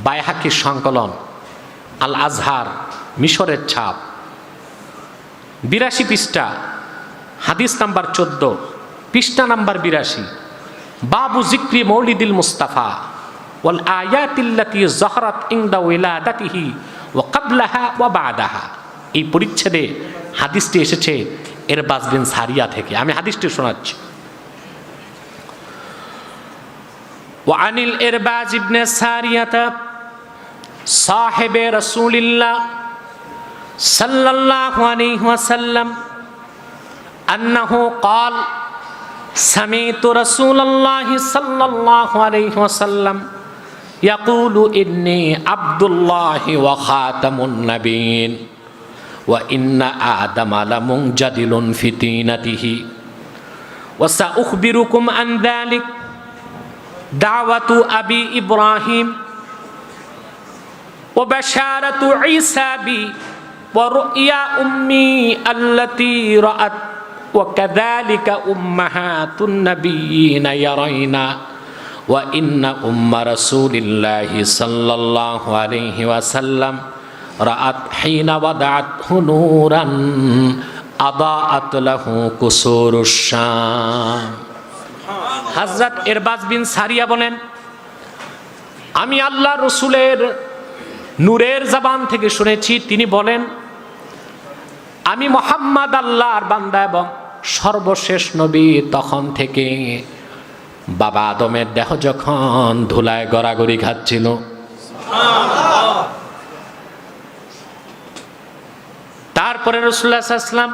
বাইহাকির সংকলন, আল আজহার, মিশরের ছাপ, 82 পৃষ্ঠা, হাদিস নাম্বার 14, পৃষ্ঠা নাম্বার 82, বাবু জিক্রি মৌলিদিল মুস্তাফা ওয়াল আয়াতিল্লাতী যাহরাত ইনদা উলাদাতিহি ওয়া ক্বাবলাহা ওয়া বাদাহা। এই পরিচ্ছেদে হাদিসটি এসেছে ইরবাজ বিন সারিয়া থেকে। আমি হাদিসটি শোনাচ্ছি। ওয়া আনিল ইরবাজ ইবনে সারিয়াতা সাহেবে রাসূলিল্লাহ সাল্লাল্লাহু আলাইহি ওয়াসাল্লাম আন্নাহু ক্বাল সামি'তু রাসূলাল্লাহি সাল্লাল্লাহু আলাইহি ওয়াসাল্লাম ইয়াকুলু ইন্নী আবদুল্লাহি ওয়া খাতামুন নাবিয়্যিন ওয়া ইন্না আদামা লামুনজাদিলুন ফি তিনাতিহি ওয়া সাউখবিরুকুম আন যালিক দাওয়াতু আবি ইব্রাহিম ওয়া বাশারাতু ঈসা বি ওয়া রু'য়া উম্মি আল্লাতী রাআত ওয়া কাযালিকা উম্মাহাতুন নাবিয়্যিনা ইয়ারাইনা ওয়া ইন্না উম্মা রাসূলিল্লাহি সাল্লাল্লাহু আলাইহি ওয়াসাল্লাম রাআত হিনা ওয়াদাআতহু নূরান আদাআত লাহু কুসুরুশ শাম। হযরত ইরবাজ বিন সারিয়া বলেন, আমি আল্লাহ রসুলের নূরের জবান থেকে শুনেছি, তিনি বলেন, আমি মুহাম্মদ আল্লাহর বান্দা এবং সর্বশেষ নবী তখন থেকে বাবা আদমের দেহ যখন ধুলায় গড়াগড়ি খাচ্ছিল, তারপরে রাসূলুল্লাহ সাল্লাল্লাহু আলাইহি ওয়াসাল্লাম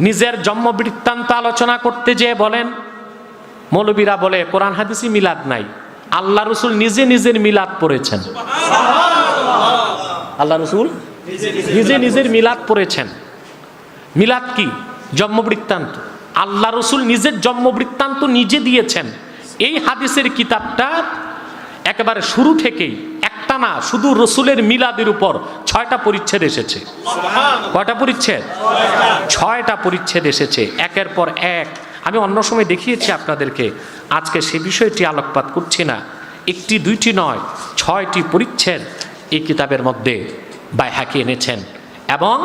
নিজের জন্ম বৃত্তান্ত আলোচনা করতে যেয়ে বলেন, মৌলবীরা বলে কোরআন হাদিসে মিলাদ নাই, আল্লাহ রসুল নিজে নিজের মিলাদ পড়েছেন। আল্লাহ রসুল নিজে নিজের মিলাদ পড়েছেন। মিলাদ কি? জন্ম বৃত্তান্ত। আল্লাহ রসুল নিজের জন্ম বৃত্তান্ত নিজে দিয়েছেন। এই হাদিসের কিতাবটা একেবারে শুরু থেকেই একটা না, শুধু রসুলের মিলাদের উপর 6টা পরিচ্ছেদ এসেছে। কয়টা পরিচ্ছেদ? 6টা পরিচ্ছেদ এসেছে, একের পর এক। আমি অন্য সময় দেখিয়েছি আপনাদেরকে, আজকে সে বিষয়টি আলোকপাত করছি না। একটি দুইটি নয়, 6টি পরিচ্ছেদ এই কিতাবের মধ্যে বাইহাকি এনেছেন এবং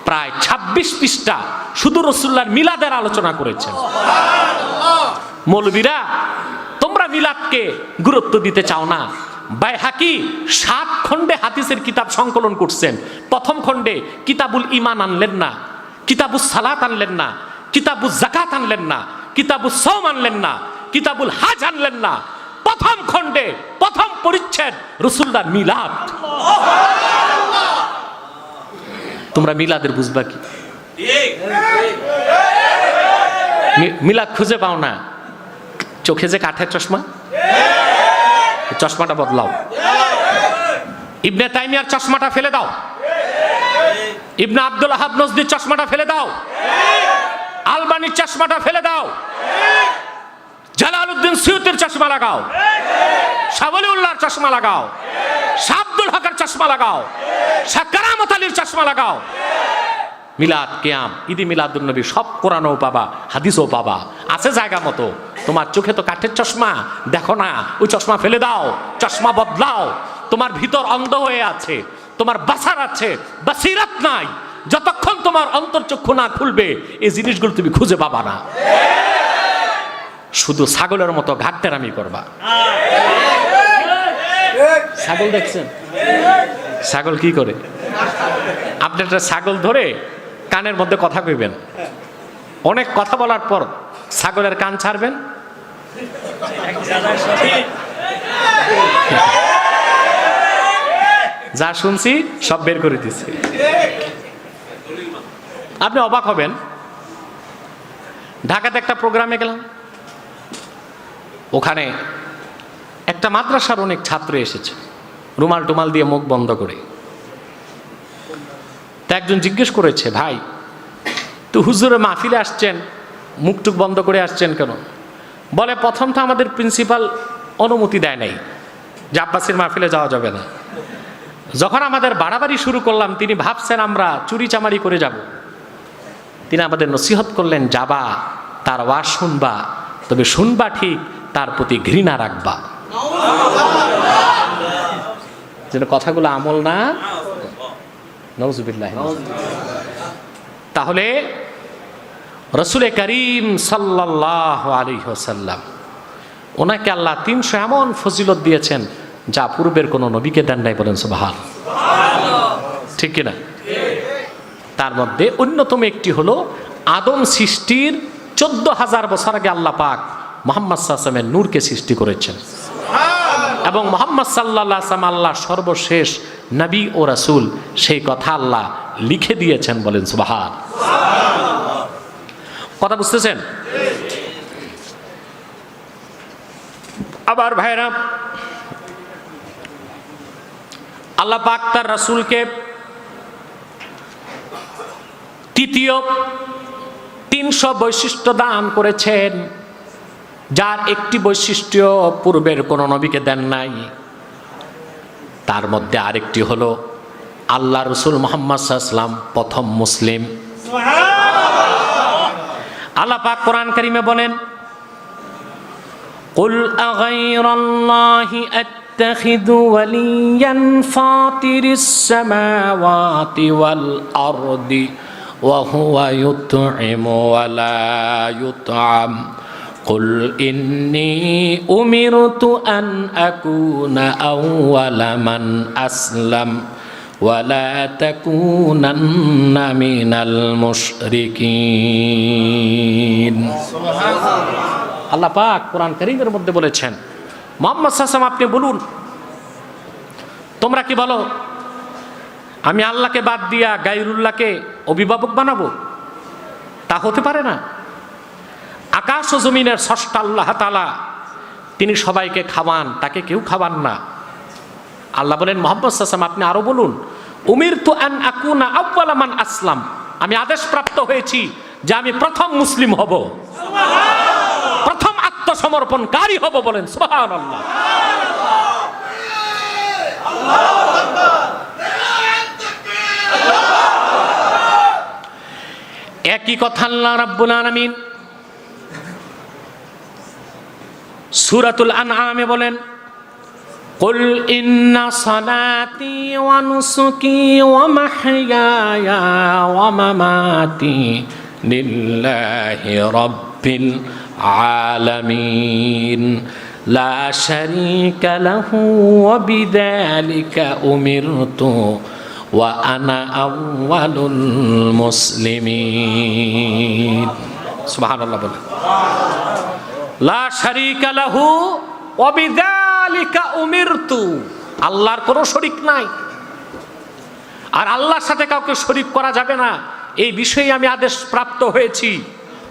প্রায় 26 পৃষ্ঠা শুধু রাসূলুল্লাহর মিলাদের আলোচনা করেছেন। মৌলবীরা তোমরা মিলাদকে গুরুত্ব দিতে চাও না। বাইহাকি 7 খণ্ডে হাদিসের কিতাব সংকলন করছেন। প্রথম খণ্ডে কিতাবুল ঈমান আনলেন না, কিতাবুস সালাত আনলেন না, কিতাবুজ যাকাত আনলেন না, কিতাবুস সাওম আনলেন না, কিতাবুল হাজ আনলেন না। প্রথম খণ্ডে প্রথম পরিচ্ছেদ রাসূলুল্লাহর মিলাদ। তোমরা মিলাদের বুঝবা কি? মিলাদ খুঁজে পাও না, চোখে যে কাঠের চশমা, চশমাটা বদলাও। ইবনে তাইমিয়ার চশমাটা ফেলে দাও, ইবনে আব্দুল ওয়াহাব নজদির চশমাটা ফেলে দাও, আলবানির চশমাটা ফেলে দাও, জালালউদ্দিন সুয়ুতির চশমা লাগাও, শাহ ওলিউল্লাহর চশমা লাগাও, শাহ আব্দুল হকের চশমা লাগাও, শাহ কারামত আলীর চশমা লাগাও। মিলাদ, কিয়াম, ঈদে মিলাদুন নবী সব কোরআনও পাবা, হাদিসও পাবা, আছে জায়গা মতো। তোমার চোখে তো কাঠের চশমা, দেখো না, ওই চশমা ফেলে দাও, চশমা বদলাও। তোমার ভিতর অন্ধ হয়ে আছে, তোমার বাসার আছে, বাসিরাত নাই। যতক্ষণ তোমার অন্তর্চক্ষু না খুলবে এই জিনিসগুলো তুমি খুঁজে পাবা না। শুধু ছাগলের মতো ঘাটতেরামি করবা। ছাগল দেখছেন? ছাগল কি করে? আপনি একটা ছাগল ধরে কানের মধ্যে কথা কইবেন, অনেক কথা বলার পর ছাগলের কান ছাড়বেন, যা শুনছি সব বের করে দিচ্ছে। আপনি অবাক হবেন। ঢাকাতে একটা প্রোগ্রামে গেলাম, ওখানে একটা মাদ্রাসার অনেক ছাত্র এসেছে, রুমাল টুমাল দিয়ে মুখ বন্ধ করে। তা একজন জিজ্ঞেস করেছে, ভাই তো হুজুরের মাহফিলে আসছেন, মুখটুক বন্ধ করে আসছেন কেন? বলে, প্রথমটা আমাদের প্রিন্সিপাল অনুমতি দেয় নাই যে আব্বাসীর মাহফিলে যাওয়া যাবে না। যখন আমাদের বাড়াবাড়ি শুরু করলাম, তিনি ভাবছেন আমরা চুরি চামারি করে যাব। তিনি আমাদের নসিহত করলেন, যাবা, তার ওয়াজ শুনবা, তবে শুনবা ঠিক, তার প্রতি ঘৃণা রাখবা। যেন কথাগুলো আমল না। নাউজুবিল্লাহ। তাহলে রাসূল করিম সাল্লাল্লাহু আলাইহি ওয়াসাল্লাম, ওনাকে আল্লাহ 300 এমন ফজিলত দিয়েছেন যা পূর্বের কোন নবীকে দেন নাই। বলেন সুবহানাল্লাহ, ঠিক কিনা? তার মধ্যে অন্যতম একটি হলো আদম সৃষ্টির 14,000 বছর আগে আল্লাহ পাক মুহাম্মদ সাল্লাল্লাহু আলাইহি ওয়াসাল্লামের নূরকে সৃষ্টি করেছেন, এবং মুহাম্মদ সাল্লাল্লাহু আলাইহি ওয়াসাল্লাম আল্লাহ সর্বশেষ নবী ও রাসূল, সেই কথা আল্লাহ লিখে দিয়েছেন। বলেন সুবহানাল্লাহ। কথা বুঝতেছেন? আবার ভাইরা, আল্লাহ পাক তার রাসূলকে তৃতীয় 300 বৈশিষ্ট্য দান করেছেন, যার একটি বৈশিষ্ট্য পূর্বের কোন নবীকে দেন নাই। তার মধ্যে আরেকটি হলো আল্লাহ রসুল মুহাম্মদ সাল্লাল্লাহু আলাইহি ওয়াসাল্লাম প্রথম মুসলিম। আল্লাহ পাক কোরআন কারীমে বলেন, কুল আগাইরাল্লাহি আত্তাখিযু ওয়ালিয়ান ফাতিরিস সামাওয়াতি ওয়াল আরদি ওয়া হুয়া ইউতঈমু ওয়া লা ইউতআম কুল ইন্নী উমিরতু আন আকুনা আউওয়ালা মান আসলাম ওয়া লা তাকুনান্না মিনাল মুশরিকিন। সুবহানাল্লাহ। আল্লাহ পাক কোরআন কারীমের মধ্যে বলেছেন, মুহাম্মদ সাল্লাল্লাহু আলাইহি ওয়াসাল্লাম আপনি বলুন, তোমরা কি বলো আমি আল্লাহকে বাদ দিয়া গায়রুল্লাহকে অভিভাবক বানাবো? তা হতে পারে না। আকাশ ও জমিনের স্রষ্টা আল্লাহ তাআলা, তিনি সবাইকে খাওয়ান, তাকে কেউ খাওয়ান না। আল্লাহ বলেন, মুহাম্মদ সাল্লাল্লাহু আলাইহি ওয়াসাল্লাম আপনি আরো বলুন, উমিরতু আন আকুনা আউওয়ালা মান আসলাম, আমি আদেশপ্রাপ্ত হয়েছি যে আমি প্রথম মুসলিম হব, প্রথম আত্মসমর্পণকারী হব। বলেন সুবহানাল্লাহ। একই কথা আল্লাহ রাব্বুল আলামিন সূরাতুল আনআমে বলেন, কুল ইন্না সালাতি ওয়া নুসুকি ওয়া মাহইয়ায়া ওয়া মামাতি লিল্লাহি রাব্বিল আলামিন লা শারীকা লাহু ওয়া বিযালিকা উমিরতু ওয়া আনা আউয়ালুল মুসলিমিন। সুবহানাল্লাহ বলেন, লা শারীকা লাহু ওয়া বিযালিকা উমিরতু, আল্লাহর কোনো শরীক নাই। আর আল্লাহর সাথে কাউকে শরীক করা যাবে না, এই বিষয়ে আমি আদেশ প্রাপ্ত হয়েছি।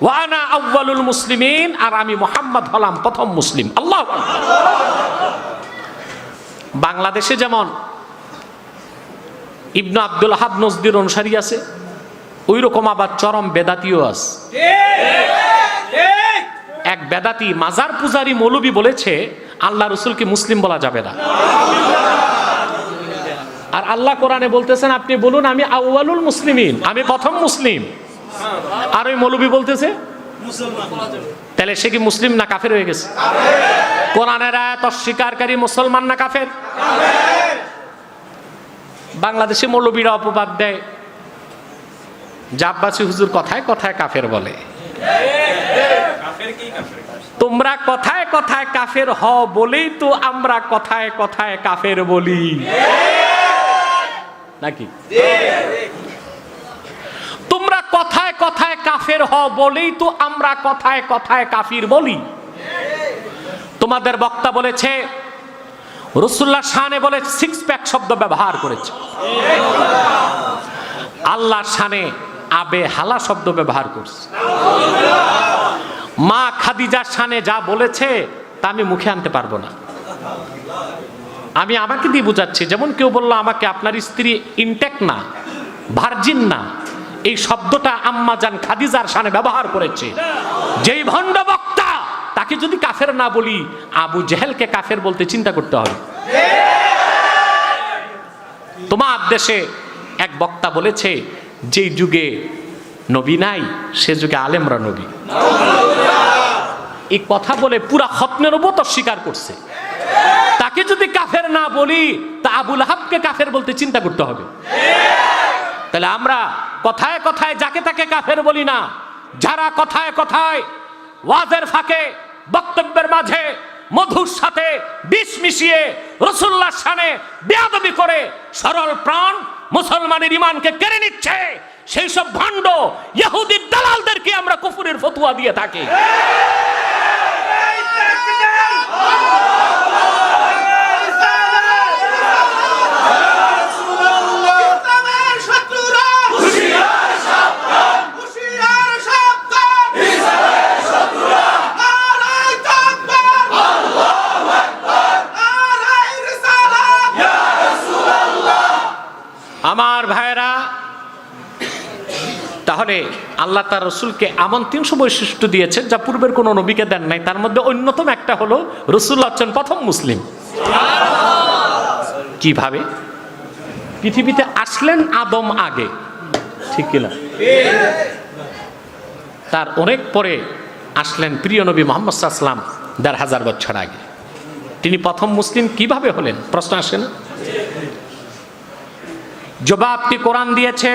ওয়ানা আউয়ালুল মুসলিমিন, আর আমি মুহাম্মদ হলাম প্রথম মুসলিম। আল্লাহু আকবার। বাংলাদেশে যেমন ইবনে আব্দুল ওয়াহাব নজদির অনুসারী আছে, ওই রকম আবার চরম বেদাতিও আছে। এক বেদাতি মাজার পূজারি মৌলবী বলেছে আল্লাহ রসুলকে মুসলিম বলা যাবে না। আর আল্লাহ কোরআনে বলতেছেন আপনি বলুন আমি আউয়ালুল মুসলিমিন, আমি প্রথম মুসলিম। আর ওই মৌলবী বলতেছে তাহলে সে কি মুসলিম না কাফের হয়ে গেছে? কোরআনের আয়াত অস্বীকারী মুসলমান না কাফের? বাংলাদেশে মৌলবীরা অপবাদ দেয় যে আব্বাসী হুজুর কথায় কথায় কাফের বলে। তোমরা কথায় কথায় কাফের হও বলেই তো আমরা কথায় কথায় কাফের বলি, নাকি? তোমরা কথায় কথায় কাফের হও বলেই তো আমরা কথায় কথায় কাফির বলি। তোমাদের বক্তা বলেছে রাসূলুল্লাহ শানে বলে সিক্স প্যাক শব্দ ব্যবহার করেছে, আল্লাহর শানে আবে হালা শব্দ ব্যবহার করছে। মা খাদিজার শানে যা বলেছে তা আমি মুখে আনতে পারবো না, আমি আমাকে দিয়ে বুঝাচ্ছি। যেমন কেউ বললো আমাকে আপনার স্ত্রী ইনটেক্ট না, ভার্জিন না, এই শব্দটা আম্মা জান খাদিজার শানে ব্যবহার করেছে। যেই ভণ্ড বক্তা তাকে যদি কাফের না বলি, আবু জেহেলকে কাফের বলতে চিন্তা করতে হবে। তোমার দেশে এক বক্তা বলেছে যে যুগে নবী নাই সে যুগে আলেমরা নবী। এই কথা বলে পুরা খতমে নবুয়ত স্বীকার করছে। তাকে যদি কাফের না বলি তা আবু লাহাবকে কাফের বলতে চিন্তা করতে হবে। তাহলে আমরা কথায় কথায় যাকে তাকে কাফের বলি না। যারা কথায় কথায় ওয়াজের ফাঁকে বক্তব্যের মাঝে মধুর সাথে বিষ মিশিয়ে রাসূলুল্লাহর শানে বেয়াদবি করে সরল প্রাণ মুসলমানের ঈমানকে কেড়ে নিচ্ছে, সেই সব ভণ্ড ইহুদি দালালদেরকে আমরা কুফরের ফতোয়া দিয়ে থাকি। আমার ভাইরা, তাহলে আল্লাহ তার রসুলকে এমন 300 বৈশিষ্ট্য দিয়েছেন যা পূর্বের কোন নবীকে দেন নাই। তার মধ্যে অন্যতম একটা হলো রাসূলুল্লাহ হচ্ছেন প্রথম মুসলিম। কিভাবে? পৃথিবীতে আসলেন আদম আগে, ঠিক কিনা? তার অনেক পরে আসলেন প্রিয় নবী মুহাম্মদ সাল্লাল্লাহু আলাইহি ওয়াসাল্লাম ১৫০০ বছর আগে। তিনি প্রথম মুসলিম কিভাবে হলেন? প্রশ্ন আসে না? জবাবটি কোরআন দিয়েছে।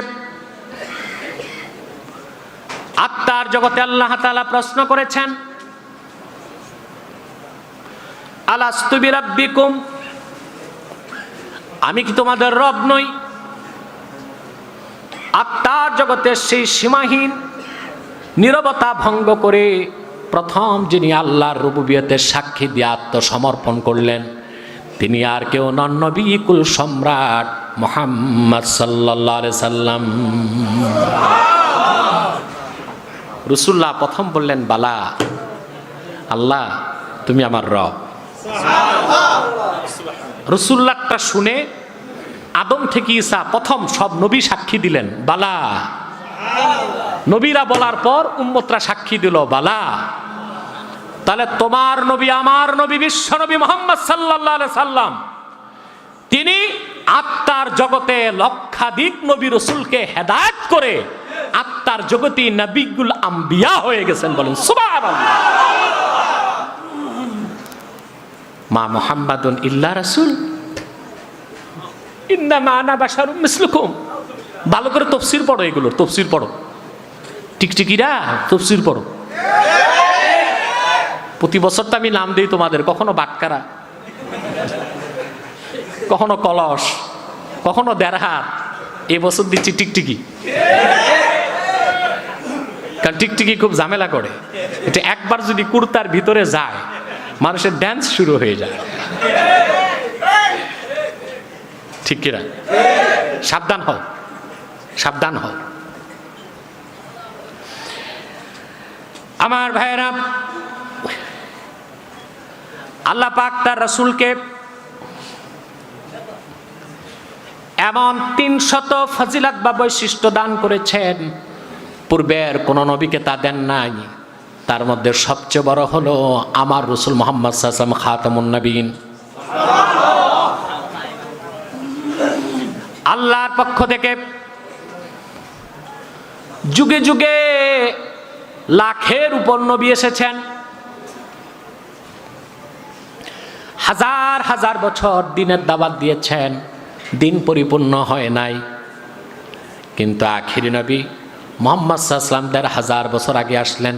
আত্মার জগতে আল্লাহ তাআলা প্রশ্ন করেছেন, আলাস্তু বিরাব্বিকুম, আমি কি তোমাদের রব নই? আত্মার জগতের সেই সীমাহীন নীরবতা ভঙ্গ করে প্রথম যিনি আল্লাহর রুবুবিয়তের সাক্ষী দিয়ে আত্মসমর্পণ করলেন তিনি আর কেউ নন, নবী কুল সম্রাট মুহাম্মদ সাল্লাল্লাহু আলাইহি সাল্লাম। রাসূলুল্লাহ প্রথম বললেন, বালা আল্লাহ তুমি আমার রব। রাসূলুল্লাহটা শুনে আদম থেকে ঈসা প্রথম সব নবী সাক্ষী দিলেন বালা। নবীরা বলার পর উম্মতরা সাক্ষী দিল বালা। তাহলে তোমার নবী আমার নবী বিশ্ব নবী মুহাম্মদ সাল্লাল্লাহু আলাইহি সাল্লাম তিনি আত্মার জগতে লক্ষাধিক নবী রাসূলকে হেদায়েত করে আত্মার জগতে নবিয়ুল আম্বিয়া হয়ে গেছেন। বলেন সুবহানাল্লাহ। মা মুহাম্মাদুন ইল্লা রাসূল ইন্নামা আনা বাশারুম মিসলুকুম। ভালো করে তাফসীর পড়ো, এগুলোর তাফসীর পড়ো, টিকটিকিরা তাফসীর পড়ো। প্রতি বছর তো আমি নাম দিই তোমাদের, কখনো বাটকারা, কখনো কলস, কখনো দেড়হাত, এবছর দিচ্ছি টিকটিকি। কারণ টিকটিকি খুব ঝামেলা করে। এটা একবার যদি কুর্তার ভিতরে যায় মানুষের ড্যান্স শুরু হয়ে যায়। ঠিক কিনা? সাবধান হও, সাবধান হও। আমার ভাইয়েরা, আল্লাহ পাক তার রাসূলকে এমন 300 ফজিলত বা বৈশিষ্ট্য দান করেছেন, পূর্বের কোন নবীকে তা দেন নাই। তার মধ্যে সবচেয়ে বড় হলো আমার রাসূল মুহাম্মদ সাল্লাল্লাহু আলাইহি ওয়াসাল্লাম, খাতামুন নবীন। আল্লাহর পক্ষ থেকে যুগে যুগে লাখের উপর নবী এসেছেন, হাজার হাজার বছর দিনের দাওয়াত দিয়েছেন, দিন পরিপূর্ণ হয় নাই। কিন্তু আখিরি নবী মুহাম্মদ সাল্লাল্লাহু আলাইহি ওয়াসাল্লাম 1000 বছর আগে আসলেন,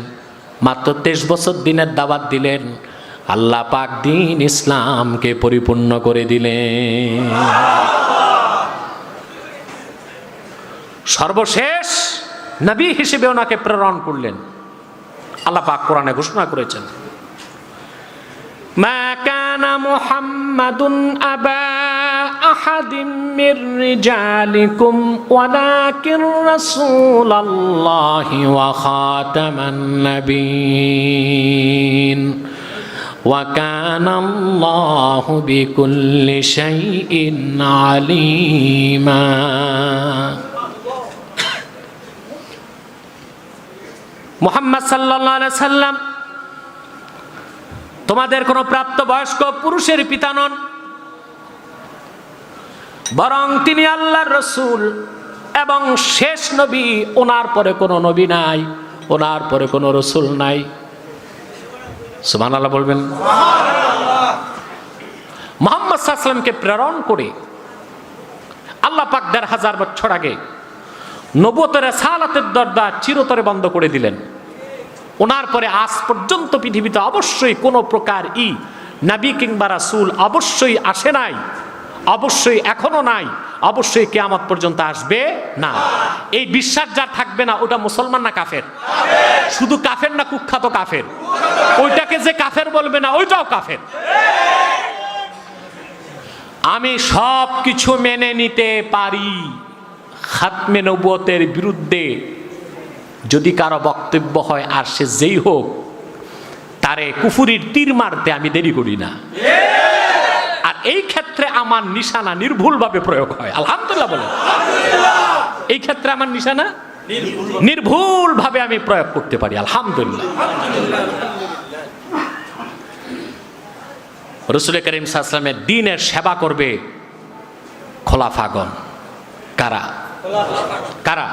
মাত্র 23 বছর দিনের দাওয়াত দিলেন, আল্লাহ পাক দিন ইসলামকে পরিপূর্ণ করে দিলেন। সর্বশেষ নবী হিসেবে ওনাকে প্রেরণ করলেন। আল্লাহ পাক কোরআনে ঘোষণা করেছেন, মা কানা মুহাম্মাদুন আবা আহাদিম মির রিজালিকুম ওয়ালাকিন রাসূলুল্লাহি ওয়া খাতামান নাবিয়্যিন ওয়া কানা আল্লাহু বিকুল্লি শাইইন আলিমা। মুহাম্মদ সাল্লাল্লাহু আলাইহি সাল্লাম তোমাদের কোনো প্রাপ্তবয়স্ক পুরুষের পিতা নন, বরং তিনি আল্লাহর রাসূল এবং শেষ নবী। ওনার পরে কোনো নবী নাই, ওনার পরে কোনো রাসূল নাই। সুবহানাল্লাহ বলবেন। মুহাম্মদ সাল্লাল্লাহু আলাইহি সাল্লামকে প্রেরণ করে আল্লাহ পাক 1000 বছর আগে নবুয়তের সালাতের দরজা চিরতরে বন্ধ করে দিলেন। ওনার পরে আজ পর্যন্ত পৃথিবীতে অবশ্যই কোনো প্রকার নবী কিংবা রাসূল অবশ্যই আসে নাই, অবশ্যই এখনো নাই, অবশ্যই কিয়ামত পর্যন্ত আসবে না। এই বিশ্বাস যার থাকবে না, ওটা মুসলমান না কাফের? শুধু কাফের না কুখ্যাত কাফের? ওইটাকে যে কাফের বলবে না, ওইটাও কাফের। আমি সব কিছু মেনে নিতে পারি, খাতমে নবুয়তের বিরুদ্ধে যদি কারো বক্তব্য হয়, আর সে যেই হোক, তারে কুফুরির তীর মারতে আমি দেরি করি না। আর এই ক্ষেত্রে আমার নিশানা নির্ভুলভাবে প্রয়োগ হয়। আলহামদুলিল্লাহ বলে, এই ক্ষেত্রে আমার নিশানা নির্ভুলভাবে আমি প্রয়োগ করতে পারি। আলহামদুলিল্লাহ। রাসূল করিম সাল্লাল্লাহু আলাইহি ওয়াসাল্লামের দ্বীনের সেবা করবে খোলাফাগণ। কারা? কারা?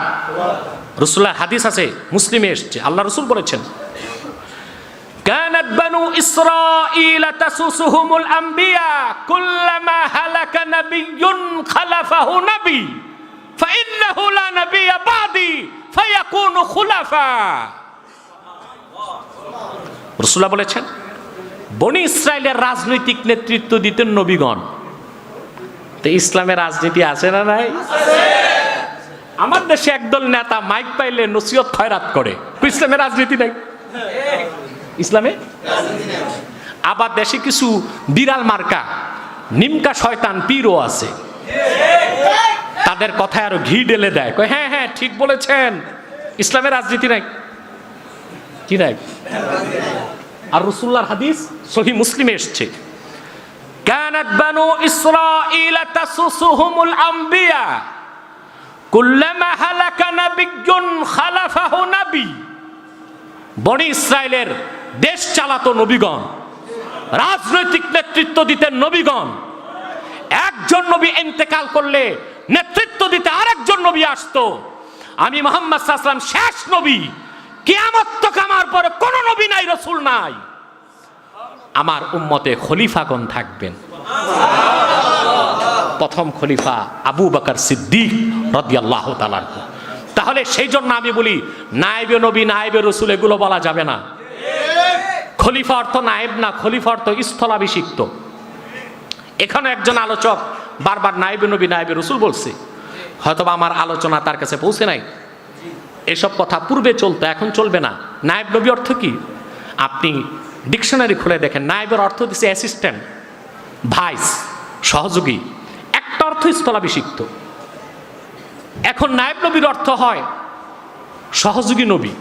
রাসূলের হাদিস আছে, মুসলিমে এসেছে, আল্লাহ রাসূল বলেছেন, কানাত বানু ইসরাঈল তাসুসুহুমুল আম্বিয়া কুল্লামা হালাকা নাবিয়্যুন খালাফাহু নবী ফাইন্নাহু লা নাবিয়্যা বাদি ফায়াকুনু খুলাফা। রাসূলুল্লাহ বলেছেন, বনি ইসরাইলের রাজনৈতিক নেতৃত্ব দিতেন নবীগণ। তো ইসলামের রাজনীতি আছে না নাই? আমার দেশে একদল নেতা মাইক পাইলে নসিহত খয়রাত করে, ইসলামের রাজনীতি নাই। ইসলামে আবার দেশে কিছু বিড়াল মার্কা নিমকা শয়তান পীরও আছে, তাদের কথায় আরো ঘি ঢেলে দেয়, কয় হ্যাঁ হ্যাঁ ঠিক বলেছেন, ইসলামের রাজনীতি নাই। কি নাই? আর রাসূলুল্লাহর হাদিস সহিহ মুসলিমে এসেছে, কানাত বানু ইসরাঈল তাসুসুহুমুল আম্বিয়া কুল্লামা হালাকা নাবিয়্যুন খালাফাহু নবী। বনি ইসরাইলের দেশ চালাতো নবীগণ, রাজনৈতিক নেতৃত্ব দিতেন নবীগণ। একজন নবী ইন্তেকাল করলে নেতৃত্ব দিতে আরেকজন নবী আসতো। আমি মুহাম্মদ সাল্লাল্লাহু আলাইহি ওয়াসাল্লাম শেষ নবী, কিয়ামত তক আমার পরে কোন নবী নাই, রাসূল নাই। আমার উম্মতে খলিফাগণ থাকবেন। প্রথম খলিফা আবু বকর সিদ্দিক রাদিয়াল্লাহু তাআলা আনহু। তাহলে সেই জন্য আমি বলি, নায়েবে নবী, নায়েবে রাসূল এগুলো বলা যাবে না। খলিফা অর্থ নায়েব না, খলিফা অর্থ স্থলাভিষিক্ত। এখানে একজন আলোচক বারবার নায়েবে নবী, নায়েবে রাসূল বলছে, হয়তোবা আমার আলোচনা তার কাছে পৌঁছে নাই। এসব কথা পূর্বে চলতো, এখন চলবে না। নায়েব নবী অর্থ কি? আপনি ডিকশনারি খুলে দেখেন, নায়েবের অর্থ দিচ্ছে অ্যাসিস্ট্যান্ট, ভাইস, সহযোগী। একটা অর্থ স্থলাভিষিক্ত। এখন নায়েব নবীর অর্থ হয় সহযোগী নবী,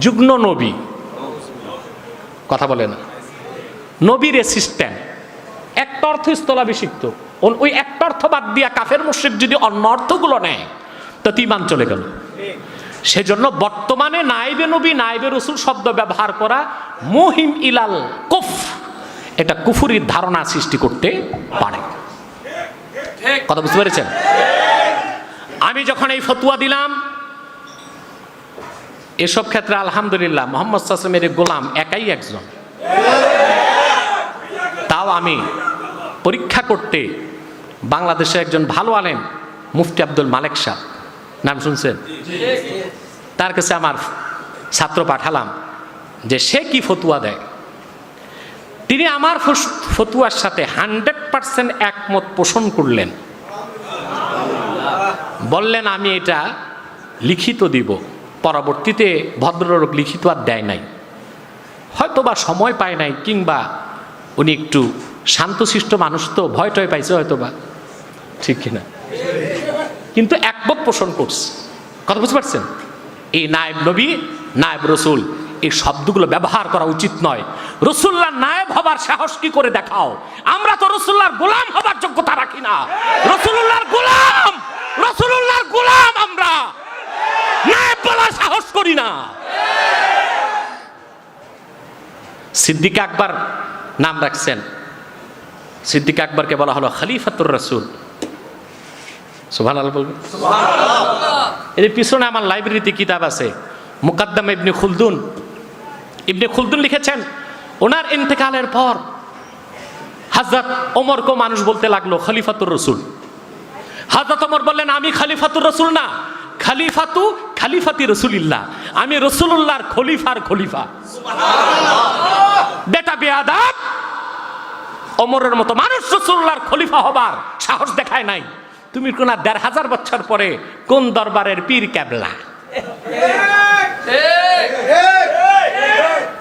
যুগ্ম নবী, কথা বলে না, নবীর অ্যাসিস্ট্যান্ট। একটা অর্থ স্থলাভিষিক্ত। ওই একটা অর্থ বাদ দিয়া কাফের মুশরিক যদি অন্য অর্থগুলো নেয় তো ঈমান চলে গেল। সেজন্য বর্তমানে নায়েবে নবী, নায়েবে রসুল শব্দ ব্যবহার করা মুহিম ইলাল কুফর, এটা কুফুরির ধারণা সৃষ্টি করতে পারে। কথা বুঝতে পেরেছেন? আমি যখন এই ফতোয়া দিলাম, এসব ক্ষেত্রে আলহামদুলিল্লাহ মোহাম্মদ সাল্লাল্লাহু আলাইহি গোলাম একাই একজন। তাও আমি পরীক্ষা করতে বাংলাদেশে একজন ভালো আলেম মুফতি আব্দুল মালেক সাহেব, নাম শুনছেন? তার কাছে আমার ছাত্র পাঠালাম যে সে কি ফতুয়া দেয়। তিনি আমার ফতুয়ার সাথে 100% একমত পোষণ করলেন। বললেন আমি এটা লিখিত দিব। পরবর্তীতে ভদ্রলোক লিখিত আর দেয় নাই, হয়তো বা সময় পায় নাই, কিংবা উনি একটু শান্তশিষ্ট মানুষ তো ভয় টয় পাইছে হয়তো বা, ঠিক কিনা, কিন্তু একমত পোষণ করছে। কথা বুঝতে পারছেন? এই নায়েব নবী, নায়েব রসুল, এই শব্দগুলো ব্যবহার করা উচিত নয়। রসুল্লাহ নায়েব হবার সাহস কি করে দেখাও? আমরা তো রসুল্লাহর গোলাম হবার যোগ্যতা রাখি না। রসুল্লাহর গোলাম, রসুল্লাহর গোলাম, আমরা নায়েব বলার সাহস করি না। সিদ্দিক আকবর নাম রাখছেন, সিদ্দিক আকবরকে বলা হলো খলিফাতুর রাসূল। সুবহানাল্লাহ বলবেন? এর পিছনে আমার লাইব্রেরিতে কিতাব আছে, মুকাদ্দামা ইবনে খুলদুন। ইবনে খুলদুন লিখেছেন ওনার ইন্তেকালের পর হযরত ওমরকে মানুষ বলতে লাগলো খলিফাতুর রাসূল। হযরত ওমর বললেন আমি খলিফাতুর রাসূল না, খলিফাতি রাসূলিল্লাহ, আমি রাসূলুল্লাহর খলিফার খলিফা। বেটা বেয়াদব, ওমরের মতো মানুষ রাসূলুল্লাহর খলিফা হবার সাহস দেখায় নাই। তুমি কোন ১৫০০ বছর পরে কোন দরবারের পীর কেবলা,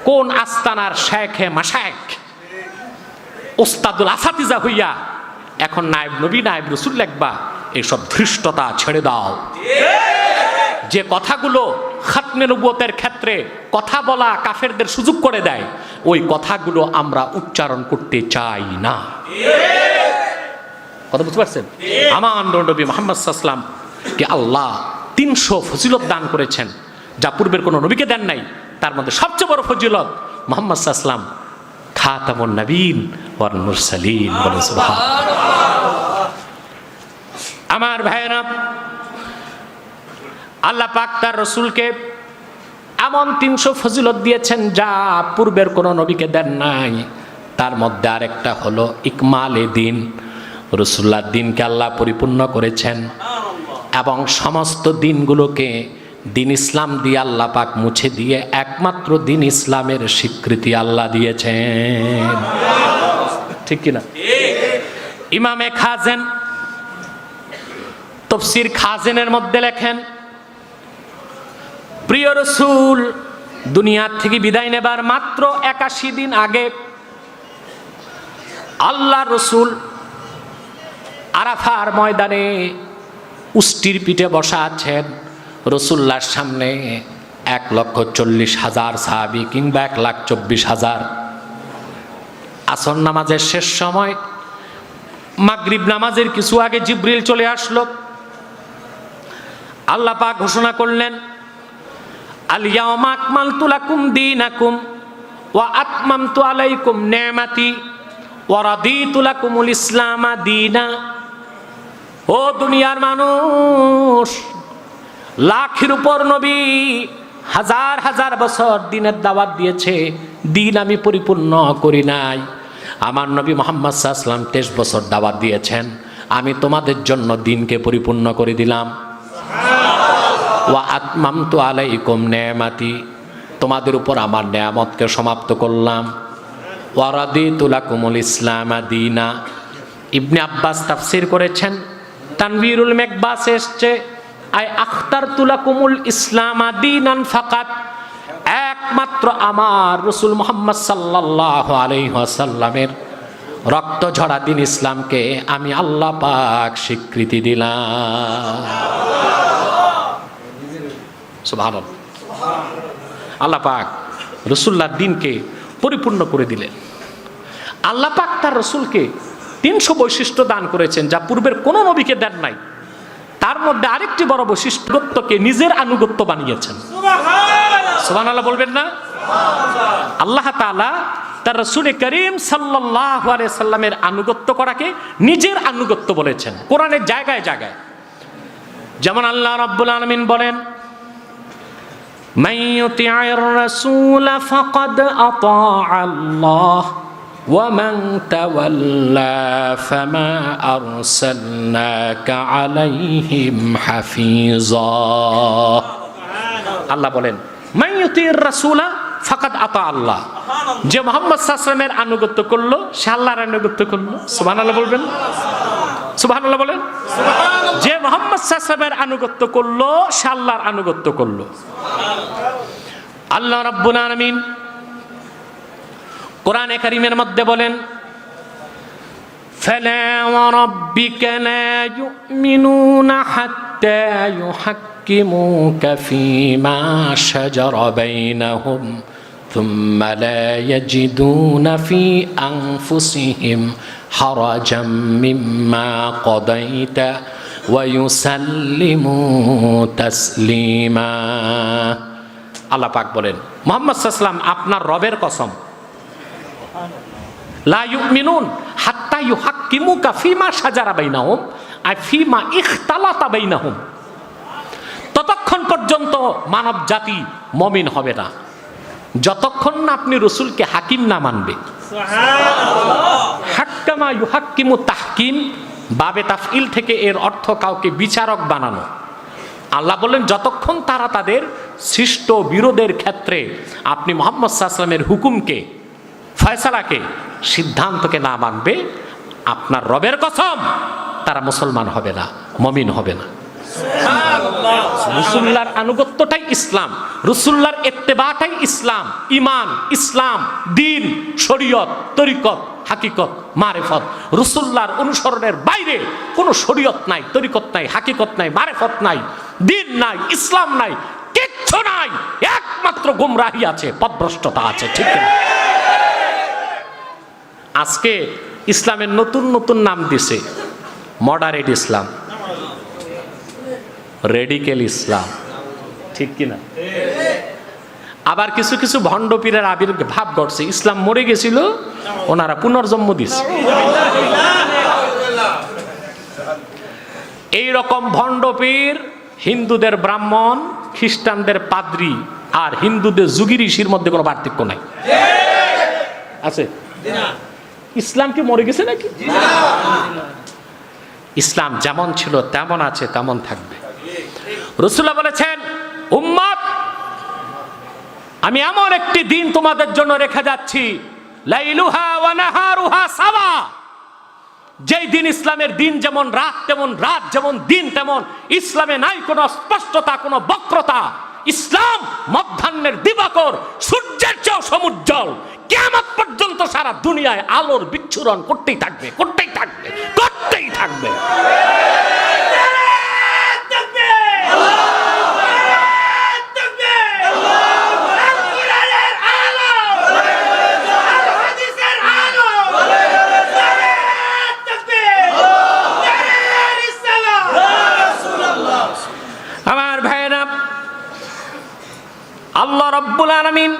কোন আস্তানার শেখে মাশায়েখ, ওস্তাদুল আসাতিজা হইয়া এখন নায়েব নবী, নায়েব রসুল লিখবা? এইসব ধৃষ্টতা ছেড়ে দাও। যে কথাগুলো খাতমে নবুয়তের ক্ষেত্রে কথা বলা কাফেরদের সুযোগ করে দেয়, ওই কথাগুলো আমরা উচ্চারণ করতে চাই না। কথা বুঝতে পারছেন? আমার নবী মুহাম্মদ সাল্লাল্লাহু আলাইহি ওয়াসাল্লাম কে আল্লাহ ৩০০ ফজিলত দান করেছেন, যা পূর্বের কোনো নবীকে দেন নাই। তার মধ্যে সবচেয়ে বড় ফজিলত মুহাম্মদ সাল্লাল্লাহু আলাইহি ওয়াসাল্লাম খাতামুন নবীন ওয়াল মুরসালিন। বলে সুবহানাল্লাহ। আমার ভাইরা, আল্লাহ পাক তার রসুলকে এমন ৩০০ ফজিলত দিয়েছেন যা পূর্বের কোনো নবীকে দেন নাই। তার মধ্যে আরেকটা হলো ইকমালে দিন। রসুল্লাহর দিনকে আল্লাহ পরিপূর্ণ করেছেন এবং সমস্ত দিনগুলোকে দিন ইসলাম দিয়ে আল্লাহ পাক মুছে দিয়ে একমাত্র দিন ইসলামের স্বীকৃতি আল্লাহ দিয়েছেন। ঠিক কিনা? ইমামে খাজেন তাফসীর খাজেনের মধ্যে লেখেন, প্রিয় রসুল দুনিয়া থেকে বিদায় নেবার মাত্র ৮১ দিন আগে আল্লাহ রসুল আরাফার ময়দানে উষ্টির পিঠে বসা আছেন। রসুল্লাহর সামনে ১,৪০,০০০ সাহাবী কিংবা ১,২৪,০০০। আসর নামাজের শেষ সময়, মাগরিব নামাজের কিছু আগে জিবরিল চলে আসলো। আল্লাহ পাক ঘোষণা করলেন, আল ইয়াওমা আকমালতু লাকুম দীনাকুম ওয়া আতমামতু আলাইকুম নি'মাতি ওয়া রাদিতু লাকুমুল ইসলামা দীনা। ও দুনিয়ার মানুষ, লাখের উপর নবী হাজার হাজার বছর দিনের দাওয়াত দিয়েছে, দিন আমি পরিপূর্ণ করি নাই। আমার নবী মুহাম্মদ সাল্লাল্লাহু আলাইহি ওয়াসাল্লাম ২৩ বছর দাওয়াত দিয়েছেন, আমি তোমাদের জন্য দিনকে পরিপূর্ণ করে দিলাম। ওয়া আতমামতু আলাইকুম নি'মাতি, তোমাদের উপর আমার নেয়ামতকে সমাপ্ত করলাম। ওয়া রাদিতু লাকুমুল ইসলামা দীনা। ইবনে আব্বাস তাফসীর করেছেন, তানবীরুল মেকবাস এসছে আই আখতারতু লাকুমুল ইসলামা দীনান ফাকাত, একমাত্র আমার রাসূল মুহাম্মদ সাল্লাল্লাহু আলাইহি ওয়াসাল্লামের রক্ত ঝরা দিন ইসলামকে আমি আল্লাহ পাক স্বীকৃতি দিলাম। সুবহানাল্লাহ। আল্লাহ পাক রাসূলুল্লাহর দিনকে পরিপূর্ণ করে দিলেন। আল্লাহ পাক তার রাসূলকে 300 বৈশিষ্ট্য দান করেছেন যা পূর্বের কোনো নবীকে দেন নাই। তার মধ্যে আরেকটি বড় বৈশিষ্ট্যকে নিজের আনুগত্য বানিয়েছেন। সুবহানাল্লাহ বলবেন না? আল্লাহ তাআলা তার রাসূল করিম সাল্লাল্লাহু আলাইহি সাল্লামের আনুগত্য করাকে নিজের আনুগত্য বলেছেন কোরআনের জায়গায় জায়গায়। যেমন আল্লাহ রাব্বুল আলামিন বলেন, মান ইউতি'আর রাসূল ফাকাদ আতা'আল্লাহ ওয়া মান তাওয়াল্লা ফামা আরসালনাকা আলাইহিম হাফিজা। আল্লাহ বলেন, মান ইউতি'আর রাসূল ফাকাদ আতা'আল্লাহ, যে মুহাম্মদ সাল্লাল্লাহু আলাইহি ওয়াসাল্লামের আনুগত্য করলো সে আল্লাহর আনুগত্য করলো। সুবহানাল্লাহ বলবেন? সুবহানাল্লাহ বলেন। যে মুহাম্মদ সাল্লাল্লাহু আলাইহি ওয়াসাল্লামের আনুগত্য করলো সে আল্লাহর আনুগত্য করলো। আল্লাহ রাব্বুল আলামিন কোরআনে কারীমের মধ্যে বলেন, ফালা ওয়া রাব্বিকা লা ইউমিনুনা হাত্তা ইউহাক্কিমুকা ফীমা শাজারা বাইনাহুম থুম্মা লা ইয়াজিদুনা ফী আনফুসিহিম হারাজাম মিম্মা কাদাইতা ওয়া ইউসাল্লিমু তাসলিমা। আল্লাহ পাক বলেন, মুহাম্মদ সাল্লাল্লাহু আলাইহি ওয়াসাল্লাম আপনার রবের কসম, লা ইউমিনুন হাত্তা ইউহাক্কিমুকা ফীমা শাজারা বাইনাহুম আই ফীমা ইখতালাতা বাইনাহুম, ততক্ষণ পর্যন্ত মানব জাতি মুমিন হবে না যতক্ষণ না আপনি রাসূলকে হাকিম না মানবে। সুবহানাল্লাহ। হাক্কামা ইউহাক্কিমু তাহকিম বাবে তাফইল থেকে এর অর্থ কাউকে বিচারক বানানো। আল্লাহ বলেন, যতক্ষণ তারা তাদের সৃষ্ট বিরোধের ক্ষেত্রে আপনি মুহাম্মদ সাল্লাল্লাহু আলাইহি ওয়াসাল্লামের হুকুমকে, ফয়সালাকে, সিদ্ধান্তকে না মানবে, আপনার রবের কসম তারা মুসলমান হবে না, মুমিন হবে না। রাসূলুল্লাহর আনুগত্যটাই ইসলাম, রাসূলুল্লাহর ইত্তেবাটাই ইসলাম। ঈমান, ইসলাম, দ্বীন, শরীয়ত, তরিকত, হাকিকত, মারিফত। রাসূলুল্লাহর অনুসরণের বাইরে কোনো শরীয়ত নাই, তরিকত নাই, হাকিকত নাই, মারিফত নাই, দ্বীন নাই, ইসলাম নাই, কিচ্ছু নাই। একমাত্র গোমরাহি আছে, পথভ্রষ্টতা আছে। ঠিক না? আজকে ইসলামের নতুন নতুন নাম দিছে, মডারেট ইসলাম, রেডিক্যাল ইসলাম। ঠিক কিনা? আবার কিছু কিছু ভণ্ড পীরের আবির্ভাব ঘটছে, ইসলাম মরে গেছিল, ওনারা পুনর্জন্ম দিছে। এইরকম ভণ্ড পীর হিন্দুদের ব্রাহ্মণ, খ্রিস্টানদের পাদ্রী আর হিন্দুদের যুগী ঋষির মধ্যে কোনো পার্থক্য নাই। আছে? ইসলাম কি মরে গেছে নাকি? ইসলাম যেমন ছিল তেমন আছে, তেমন থাকবে। রাসূলুল্লাহ বলেছেন, উম্মত, আমি এমন একটি দিন তোমাদের জন্য রেখে যাচ্ছি, লাইলুহা ওয়া নাহারুহা সাওয়া, যেই দিন ইসলামের দিন যেমন রাত তেমন, রাত যেমন দিন তেমন। ইসলামে নাই কোনো স্পষ্টতা, কোনো বক্রতা। ইসলাম মধ্যাহ্নের দিবাকর, সূর্যের চেয়েও সমুজ্জ্বল। কিয়ামত পর্যন্ত সারা দুনিয়ায় আলোর বিচ্ছুরণ করতেই থাকবে, করতেই থাকবে, করতেই থাকবে। আমার ভাইরা, আল্লাহ রাব্বুল আলামিন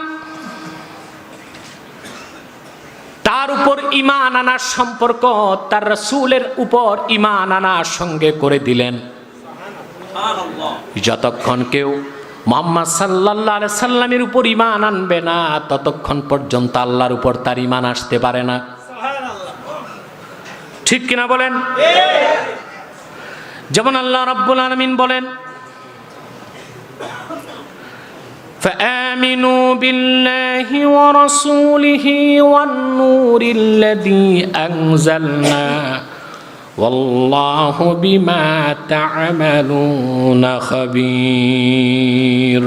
তার উপর ঈমান আনার সম্পর্ক তার রাসূলের উপর ঈমান আনার সঙ্গে করে দিলেন। যতক্ষণ কেউ মুহাম্মদ সাল্লাল্লাহু আলাইহি সাল্লামের উপর ঈমান আনবে না, ততক্ষণ পর্যন্ত আল্লাহর উপর তার ঈমান আসতে পারে না। ঠিক কিনা বলেন? যেমন আল্লাহ রাব্বুল আলামিন বলেন, فآمنوا بالله ورسوله والنور الذي أنزلنا والله بما تعملون خبير।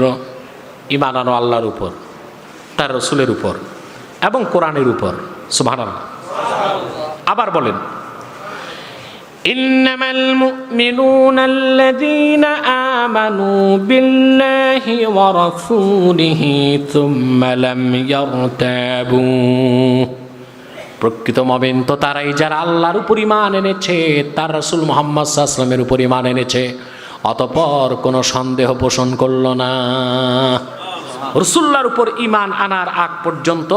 ঈমান আনো আল্লাহর উপর, তার রাসূলের উপর এবং কোরআনের উপর। সুবহানাল্লাহ। আবার বলেন, ইন্নামাল মুমিনুনা আল্লাযীনা আমানু বিল্লাহি ওয়া রাসূলিহি সুম্মা লাম ইয়ারতাবু। প্রকৃত মুমিন তো তারাই যারা আল্লাহর উপর ঈমান এনেছে, তার রাসূল মুহাম্মদ সাল্লাল্লাহু আলাইহি ওয়াসাল্লামের উপর ঈমান এনেছে, অতঃপর কোনো সন্দেহ পোষণ করল না। রাসূলুল্লাহর উপর ঈমান আনার আগ পর্যন্ত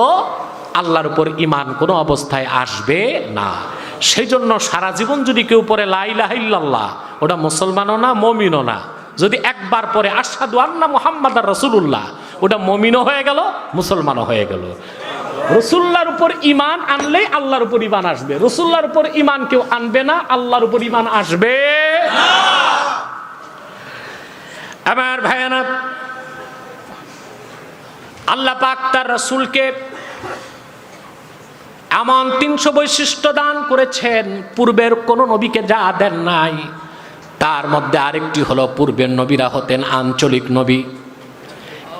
আল্লাহর উপর ঈমান কোনো অবস্থায় আসবে না। সেই জন্য সারা জীবন যদি কেউ পড়ে লা ইলাহা ইল্লাল্লাহ, ওটা মুসলমানও না, মুমিনও না। যদি একবার পরে আশহাদু আন্না মুহাম্মাদার রাসূলুল্লাহ, ওটা মুমিনও হয়ে গেল, মুসলমানও হয়ে গেল। রাসূলুল্লাহর উপর ঈমান আনলেই আল্লাহর উপর ঈমান আসবে। রাসূলুল্লাহর উপর ঈমান কেউ আনবে না, আল্লাহর উপর ঈমান আসবে না। আমার ভাইয়ানা, আল্লাহ পাক তার রাসূলকে এমন 300 বৈশিষ্ট্য দান করেছেন, পূর্বের কোন নবীকে যা দেন নাই। তার মধ্যে আরেকটি হলো, পূর্বের নবীরা হতেন আঞ্চলিক নবী।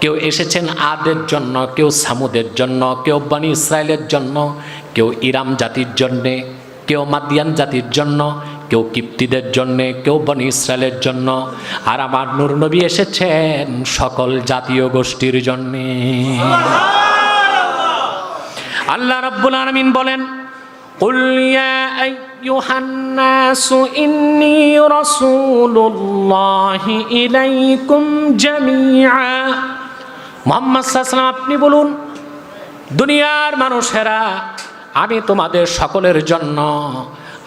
কেউ এসেছেন আদের জন্য, কেউ সামুদের জন্য, কেউ বনি ইসরায়েলের জন্য, কেউ ইরাম জাতির জন্যে, কেউ মাদিয়ান জাতির জন্য, কেউ কিপ্তিদের জন্যে, কেউ বনি ইসরায়েলের জন্য। আর আমার নূর নবী এসেছেন সকল জাতীয় গোষ্ঠীর জন্যে। আল্লাহ রাব্বুল আলামিন বলেন, কুল ইয়া আইয়ুহান নাসু ইন্নী রাসূলুল্লাহি ইলাইকুম জামিআ। মুহাম্মদ সাল্লাল্লাহু আলাইহি ওয়াসাল্লাম, আপনি বলুন, দুনিয়ার মানুষেরা, আমি তোমাদের সকলের জন্য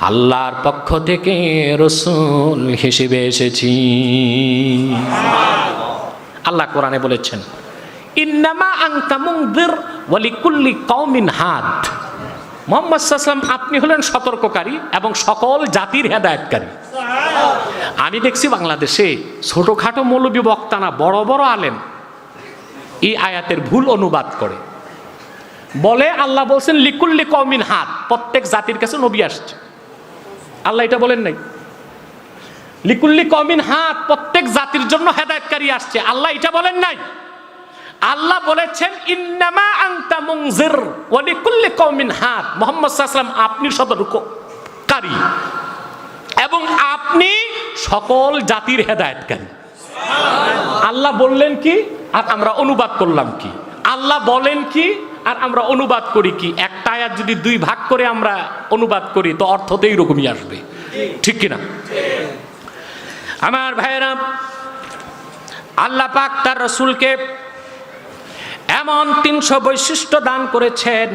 আল্লাহর পক্ষ থেকে রাসূল হিসেবে এসেছি। আল্লাহ কোরআনে বলেছেন, ইন্নামা আনতা মুনযির ওয়া লিকুল্লি কওমিন হাদ। মুহাম্মদ সাল্লাল্লাহু আলাইহি ওয়াসাল্লাম, আপনি হলেন সতর্ককারী এবং সকল জাতির হেদায়েতকারী। আমি দেখছি বাংলাদেশে ছোটখাটো মৌলবী বক্তা না, বড় বড় আলেম এই আয়াতের ভুল অনুবাদ করে, বলে আল্লাহ বলছেন লিকুল্লি কওমিন হাদ, প্রত্যেক জাতির কাছে নবী আসছে। আল্লাহ এটা বলেন নাই। লিকুল্লি কওমিন হাদ, প্রত্যেক জাতির জন্য হেদায়েতকারী আসছে, আল্লাহ এটা বলেন নাই। আল্লাহ বলেছেন ইন্নামা আনতা মুনযির ওয়া লিকুল্লি কওমিন হাদ। মুহাম্মদ সাল্লাল্লাহু আলাইহি ওয়াসাল্লাম, আপনি সতর্ককারী এবং আপনি সকল জাতির হেদায়েতকারী। আল্লাহ বললেন কি আর আমরা অনুবাদ করলাম কি? আল্লাহ বলেন কি আর আমরা অনুবাদ করি কি? একটা আয়াত যদি দুই ভাগ করে আমরা অনুবাদ করি তো অর্থ তো এইরকমই আসবে, ঠিক কিনা? আমার ভাইয়েরা, আল্লাহ পাক তার রাসূলকে এমন 300 বৈশিষ্ট্য দান করেছেন,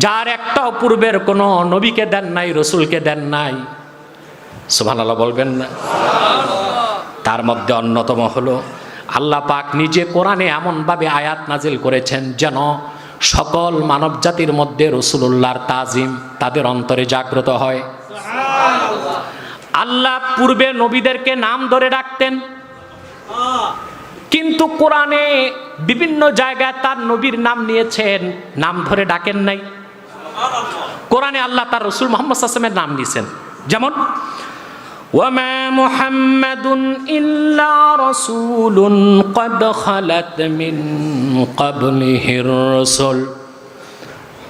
যার একটাও পূর্বের কোন নবীকে দেন নাই, রাসূলকে দেন নাই। সুবহানাল্লাহ বলবেন না? তার মধ্যে অন্যতম হলো, আল্লাহ পাক নিজে কোরআনে এমনভাবে আয়াত নাজিল করেছেন যেন সকল মানব জাতির মধ্যে রাসূলুল্লাহর তাজিম তাদের অন্তরে জাগ্রত হয়। আল্লাহ পূর্বে নবীদেরকে নাম ধরে ডাকতেন, কিন্তু কোরআনে বিভিন্ন জায়গায় তার নবীর নাম নিয়েছেন, নাম ধরে ডাকেন নাই। কোরআনে আল্লাহ তার রাসূল মুহাম্মদ সাল্লাল্লাহু আলাইহি ওয়াসাল্লামের নাম নিয়েছেন, যেমন ওয়ামা মুহাম্মাদুন ইল্লা রাসূলুন ক্বাদ খালাত মিন ক্বাবলিহির রাসূল।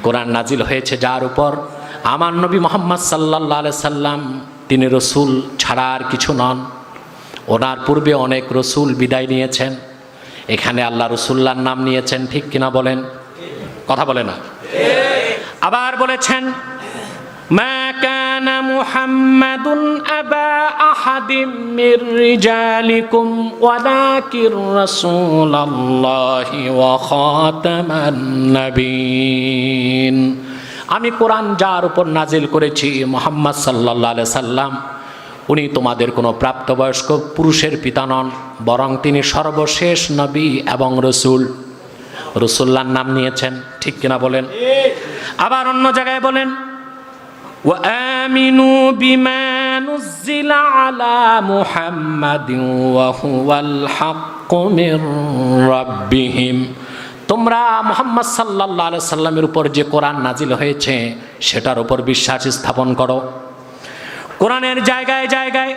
কোরআন নাজিল হয়েছে যার উপর, আমার নবী মুহাম্মদ সাল্লাল্লাহু আলাইহি সাল্লাম, তিনি রাসূল ছাড়া আর কিছু নন। ওনার পূর্বে অনেক রাসূল বিদায় নিয়েছেন, এখানে আল্লাহ রাসূলুল্লাহর নাম নিয়েছেন, ঠিক কিনা বলেন? কথা বলে না? আবার বলেছেন, মা কানা মুহাম্মাদুন আবা আহাদিম মির রিজালিকুম ওয়ালাকির রাসূলুল্লাহি ওয়া খাতামান নাবিয়্যিন। আমি কোরআন যার উপর নাজিল করেছি, মুহাম্মদ সাল্লাল্লাহু আলাইহি সাল্লাম, উনি তোমাদের কোনো প্রাপ্তবয়স্ক পুরুষের পিতা নন, বরং তিনি সর্বশেষ নবী এবং রাসূল। রাসূলুল্লাহর নাম নিয়েছেন, ঠিক কিনা বলেন? আবার অন্য জায়গায় বলেন, ওয়া আমিনু বিমা নুজ্জিলা আলা মুহাম্মাদিন ওয়া হুয়াল হাক্কু মির রাব্বিহিম। তোমরা মুহাম্মদ সাল্লাল্লাহু আলাইহি সাল্লামের উপর যে কোরআন নাজিল হয়েছে সেটার উপর বিশ্বাস স্থাপন করো। কোরআনের জায়গায় জায়গায়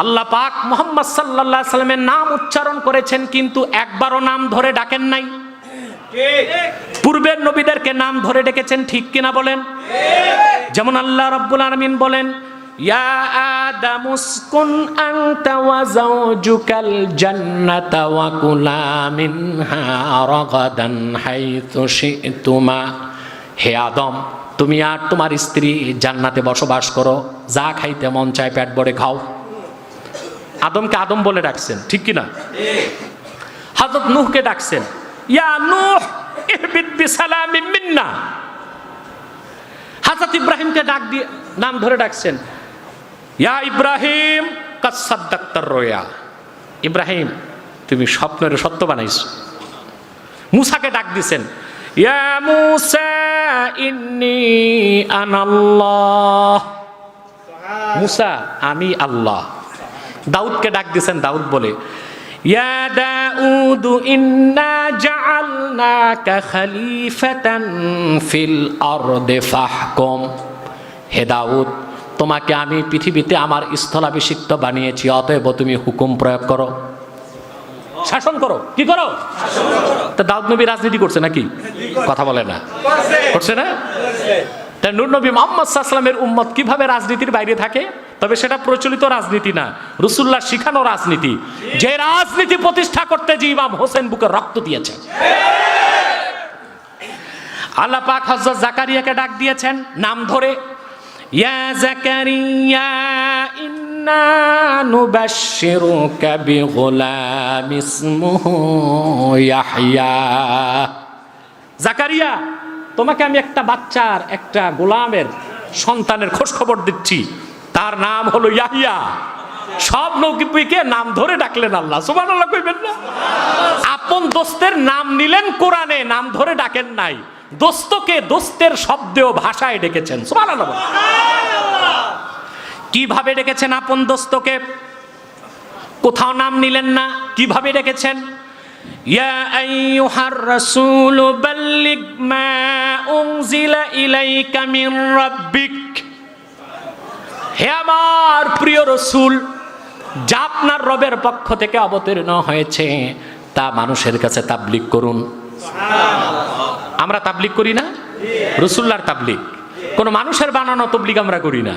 আল্লাহ পাক মুহাম্মদ সাল্লাল্লাহু আলাইহি সাল্লামের নাম উচ্চারণ করেছেন, কিন্তু একবারও নাম ধরে ডাকেন নাই। পূর্বের নবীদেরকে নাম ধরে ডেকেছেন, ঠিক কিনা বলেন? যেমন আল্লাহ রাব্বুল আলামিন বলেন, ইয়া আদামু উসকুন আনতা ওয়া যাওজুকাল জান্নাতা ওয়া কুলা মিনহা রাগাদান হাইতু শি'তুমা। হে আদম, তুমি আর তোমার স্ত্রী জান্নাতে বসবাস করো, যা খাইতে মন চায় পেট ভরে খাও। আদমকে আদম বলে ডাকছেন, ঠিক কিনা? হযরত নূহকে ডাকছেন, ইয়া নূহ ইহবিত বিসালামিন মিন্না। হযরত ইব্রাহিমকে ডাক দিয়ে নাম ধরে ডাকছেন, ইয়া ইব্রাহিম কাদ সাদ্দাক্তার রুয়া। ইব্রাহিম, তুমি স্বপ্নের সত্য বানাইছো। মূসাকে ডাক দিছেন, ইয়া মূসা ইন্নী আনাল্লাহ। মূসা, আমি আল্লাহ। দাউদকে ডাক দিছেন, দাউদ বলে, ইয়া দাউদ ইন্না জাআলনাকা খলিফাতান ফিল আরদি ফাহকুম। হে দাউদ, তোমাকে আমি পৃথিবীতে আমার স্থলাভিষিক্ত বানিয়েছি, অতএব তুমি হুকুম প্রয়োগ করো, শাসন করো। কি করো? তা দাউদ নবী রাজনীতি করছে নাকি? কথা বলে না, করছে না? তা নূর নবী মুহাম্মদ সাল্লাল্লাহু আলাইহি ওয়াসাল্লামের উম্মত কিভাবে রাজনীতির বাইরে থাকে? তবে সেটা প্রচলিত রাজনীতি না, রাসূলুল্লাহ শিখানো রাজনীতি। যে রাজনীতি প্রতিষ্ঠা করতে যে ইমাম হোসেন বুকে রক্ত দিয়েছে। আল্লাহ পাক হযরত জাকারিয়াকে ডাক দিয়েছেন নাম ধরে, ইয়া জাকারিয়া ইন্না নুবাশশিরুকা বিগুলাম ইসমুহু ইয়াহইয়া। জাকারিয়া, তোমাকে আমি একটা বাচ্চার, একটা গোলামের সন্তানের খোঁজ খবর দিচ্ছি, তার নাম হলো ইয়াহইয়া। সব নবীকে নাম ধরে ডাকলেন আল্লাহ, সুবহানাল্লাহ কইবেন না? আপন দোস্তের নাম নিলেন কোরআনে, নাম ধরে ডাকেন নাই। দোস্তকে দোস্তের শব্দ ও ভাষায় ডেকেছেন, সুবহানাল্লাহ। কিভাবে ডেকেছেন আপন দোস্তকে? কোথাও নাম নিলেন না, কিভাবে ডেকেছেন? ইয়া আইয়ুহার রাসূল বাল্লিগ মা উনজিলা ইলাইকা মির রাব্বিক। হে আমার প্রিয় রাসূল, যা আপনার রবের পক্ষ থেকে অবতীর্ণ হয়েছে তা মানুষের কাছে তাবলীগ করুন। আমরা তাবলীগ করি না? রাসূলুল্লাহর তাবলীগ, কোন মানুষের বানানো তাবলীগ আমরা করি না।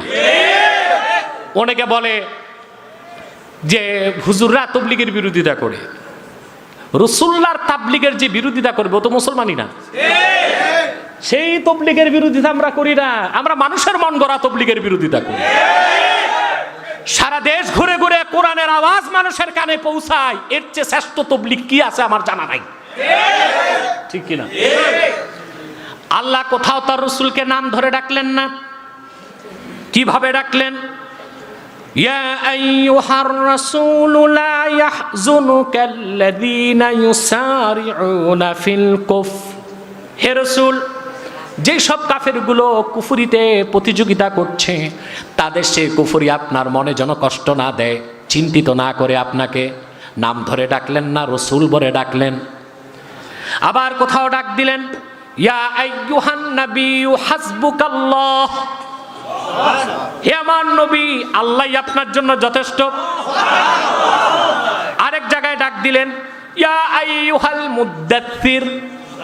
অনেকে বলে যে হুজুররা তাবলীগের বিরোধিতা করে। রাসূলুল্লাহর তাবলীগের যে বিরোধিতা করবে ও তো মুসলমানই না। সেই তাবলীগের বিরোধিতা আমরা করি না, আমরা মানুষের মন গড়া তাবলীগের বিরোধিতা করি। সারা দেশ ঘুরে ঘুরে কোরআনের আওয়াজ মানুষের কানে পৌঁছায়, এর চেয়ে শ্রেষ্ঠ তাবলীগ কি আছে আমার জানা নাই, ঠিক কিনা? আল্লাহ কোথাও তার রাসূলকে নাম ধরে ডাকলেন না। কিভাবে ডাকলেন? ইয়া আইয়ুহার রাসূল লা ইয়াহযুনুকাল্লাযীনা ইউসারিউনা ফিল কুফর। হে রাসূল, যে সব কাফেরগুলো কুফরিতে প্রতিযোগিতা করছে তাদের সেই কুফরি আপনার মনে যেন কষ্ট না দেয়, চিন্তিত না করে আপনাকে নাম ধরে ডাকলেন না, রাসূল বলে ডাকলেন। আবার কোথাও ডাক দিলেন, ইয়া আইয়ুহান নাবিয়্যু হাসবুকাল্লাহ। হে আমার নবী, আল্লাহই আপনার জন্য যথেষ্ট। আরেক জায়গায় ডাক দিলেন, ইয়া আইয়ুহাল মুদ্দাথির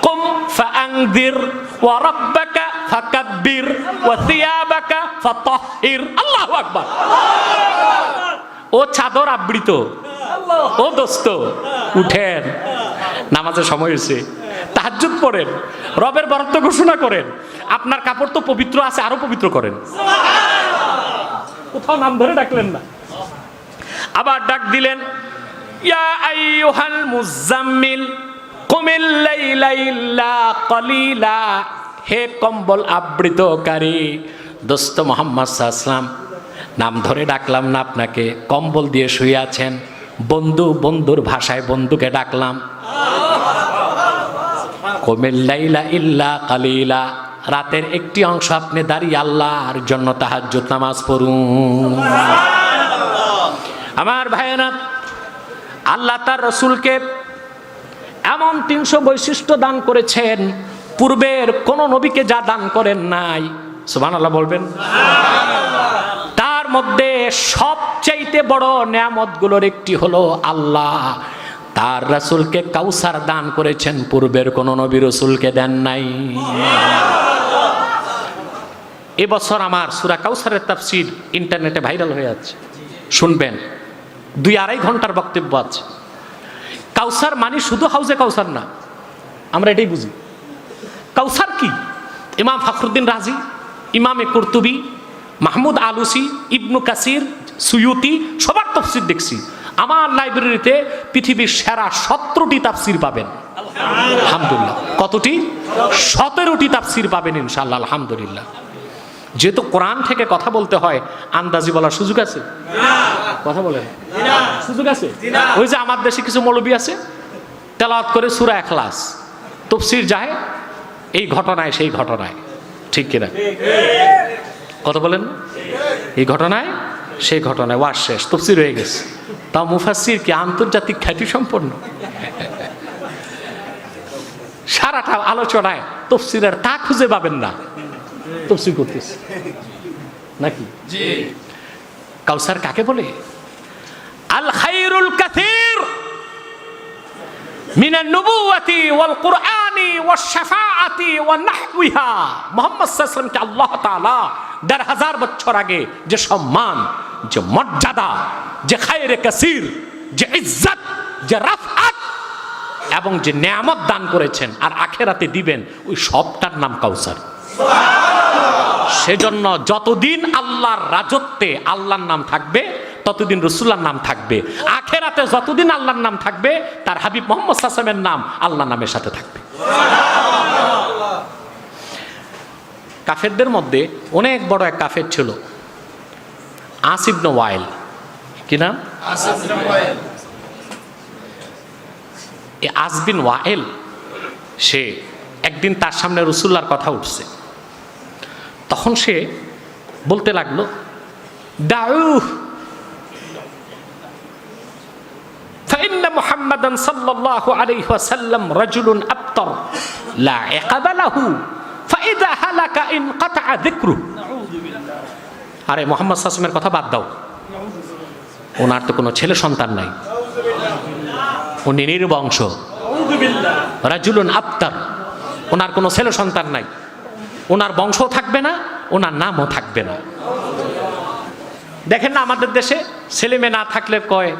কুম ফাআনযির ওয়া রাব্বাকা ফাকাব্বির ওয়া থিয়াবাকা ফাতাহহির। আল্লাহু আকবার। ও চাদর আবৃত, ও দোস্ত উঠেন, নামাজের সময় হয়েছে, তাহাজ্জুদ পড়েন, রবের বরত্ব ঘোষণা করেন। আপনার কাপড় তো পবিত্র আছে, আরো পবিত্র করেন। কোথাও নাম ধরে ডাকলেন না। আবার ডাক দিলেন, ইয়া আইয়ুহাল মুজাম্মিল কুমিল লাইলা ইল্লা কলিলা। হে কম্বল আবৃতকারী দোস্ত মুহাম্মদ সাল্লাল্লাহু আলাইহি ওয়াসাল্লাম, নাম ধরে ডাকলাম না আপনাকে, কম্বল দিয়ে শুয়ে আছেন। বন্ধু, বন্ধুর ভাষায় বন্ধুকে ডাকলাম। কুমিল লাইলা ইল্লা কলিলা, রাতের একটি অংশ আপনি দাঁড়িয়ে আল্লাহর জন্য তাহাজ্জুদ নামাজ পড়ুন। আমার ভাইয়েরা, আল্লাহ তার রাসূলকে এমন 300 বৈশিষ্ট্য দান করেছেন, পূর্বের কোন নবীকে যা দান করেন নাই। সুবহানাল্লাহ বলবেন। তার মধ্যে সবচাইতে বড় নেয়ামতগুলোর একটি হলো আল্লাহ তার রাসূলকে কাউসার দান করেছেন, পূর্বের কোন নবী রাসূলকে দেন নাই। এবছর আমার সূরা কাউসারের তাফসীর ইন্টারনেটে ভাইরাল হয়ে যাচ্ছে, শুনবেন। 2-2.5 ঘন্টার বক্তব্য আছে। কাউসার মানে শুধু হাউজে কাউসার না, আমরা এটাই বুঝি। কাউসার কি? ইমাম ফখরুদ্দিন রাজি, ইমামে কুরতুবী, মাহমুদ আলুসি, ইবনু কাসির, সুয়ুতি, সবার তাফসীর দেখছি। আমার লাইব্রেরিতে পৃথিবীর সেরা 17টি তাফসীর পাবেন আলহামদুলিল্লাহ। কতটি? 17টি তাফসীর পাবেন ইনশাআল্লাহ আলহামদুলিল্লাহ। যেহেতু কোরআন থেকে কথা বলতে হয়, আন্দাজি বলার সুযোগ আছে? কথা বলেন, সুযোগ আছে? ওই যে আমার দেশে কিছু মৌলবী আছে, তেলাওয়াত করে সূরা ইখলাস, তাফসীর যায় এই ঘটনায় সেই ঘটনায়, ঠিক কিনা? কথা বলেন, এই ঘটনায় সেই ঘটনায়, ওয়াজ শেষ, তাফসীর হয়ে গেছে। তাও মুফাসসির কি আন্তর্জাতিক খ্যাতি সম্পন্ন, সারাটা আলোচনায় তাফসীরের তা খুঁজে পাবেন না, তাফসীর করতেছে নাকি? কাউসার কাকে বলে? আল খায়রুল কাসীর মিনান নবুওয়াতি ওয়াল কুরআনি ওয়াশ শাফাআতি ওয়া নাহওয়িহা। মুহাম্মদ সাল্লাল্লাহু আলাইহি ওয়াসাল্লামকে আল্লাহ তাআলা ১৫০০ বছর আগে যে সম্মান, যে মর্যাদা, যে খায়রে কাসীর, যে ইজ্জত, যে রাফআত এবং যে নিয়ামত দান করেছেন আর আখিরাতে দিবেন, ওই সবটার নাম কাউসার। সেজন্য যতদিন আল্লাহর রাজত্বে আল্লাহর নাম থাকবে, ততদিন রাসূলুল্লাহর নাম থাকবে। আখিরাতে যতদিন আল্লাহর নাম থাকবে, তার হাবিব মুহাম্মদ সাল্লাল্লাহু আলাইহি ওয়াসাল্লামের নাম আল্লাহর নামের সাথে থাকবে। কাফেরদের মধ্যে অনেক বড় এক কাফের ছিল, আস ইবনে ওয়াইল। কি নাম? আস ইবনে ওয়াইল। এই আস বিন ওয়াইল, সে একদিন তার সামনে রাসূলুল্লাহর কথা উঠছে। তখন সে বলতে লাগলো, দাউ ফাইন্না মুহাম্মাদান সাল্লাল্লাহু আলাইহি ওয়াসাল্লাম রাজুলুন আবতার লা ইকাবা লাহু ফাইদা হালাকা ইনকাতা যিকরুহু। আরে মুহাম্মদ সাল্লাল্লাহু আলাইহি ওয়াসাল্লামের কথা বাদ দাও, ওনার তো কোনো ছেলে সন্তান নাই, উনি নির্বংশ। রাজুলুন আবতার, ওনার কোনো ছেলে সন্তান নাই, ওনার বংশ থাকবে না, ওনার নামও থাকবে না। দেখেন না আমাদের দেশে ছেলে মেয়ে না থাকলে কয়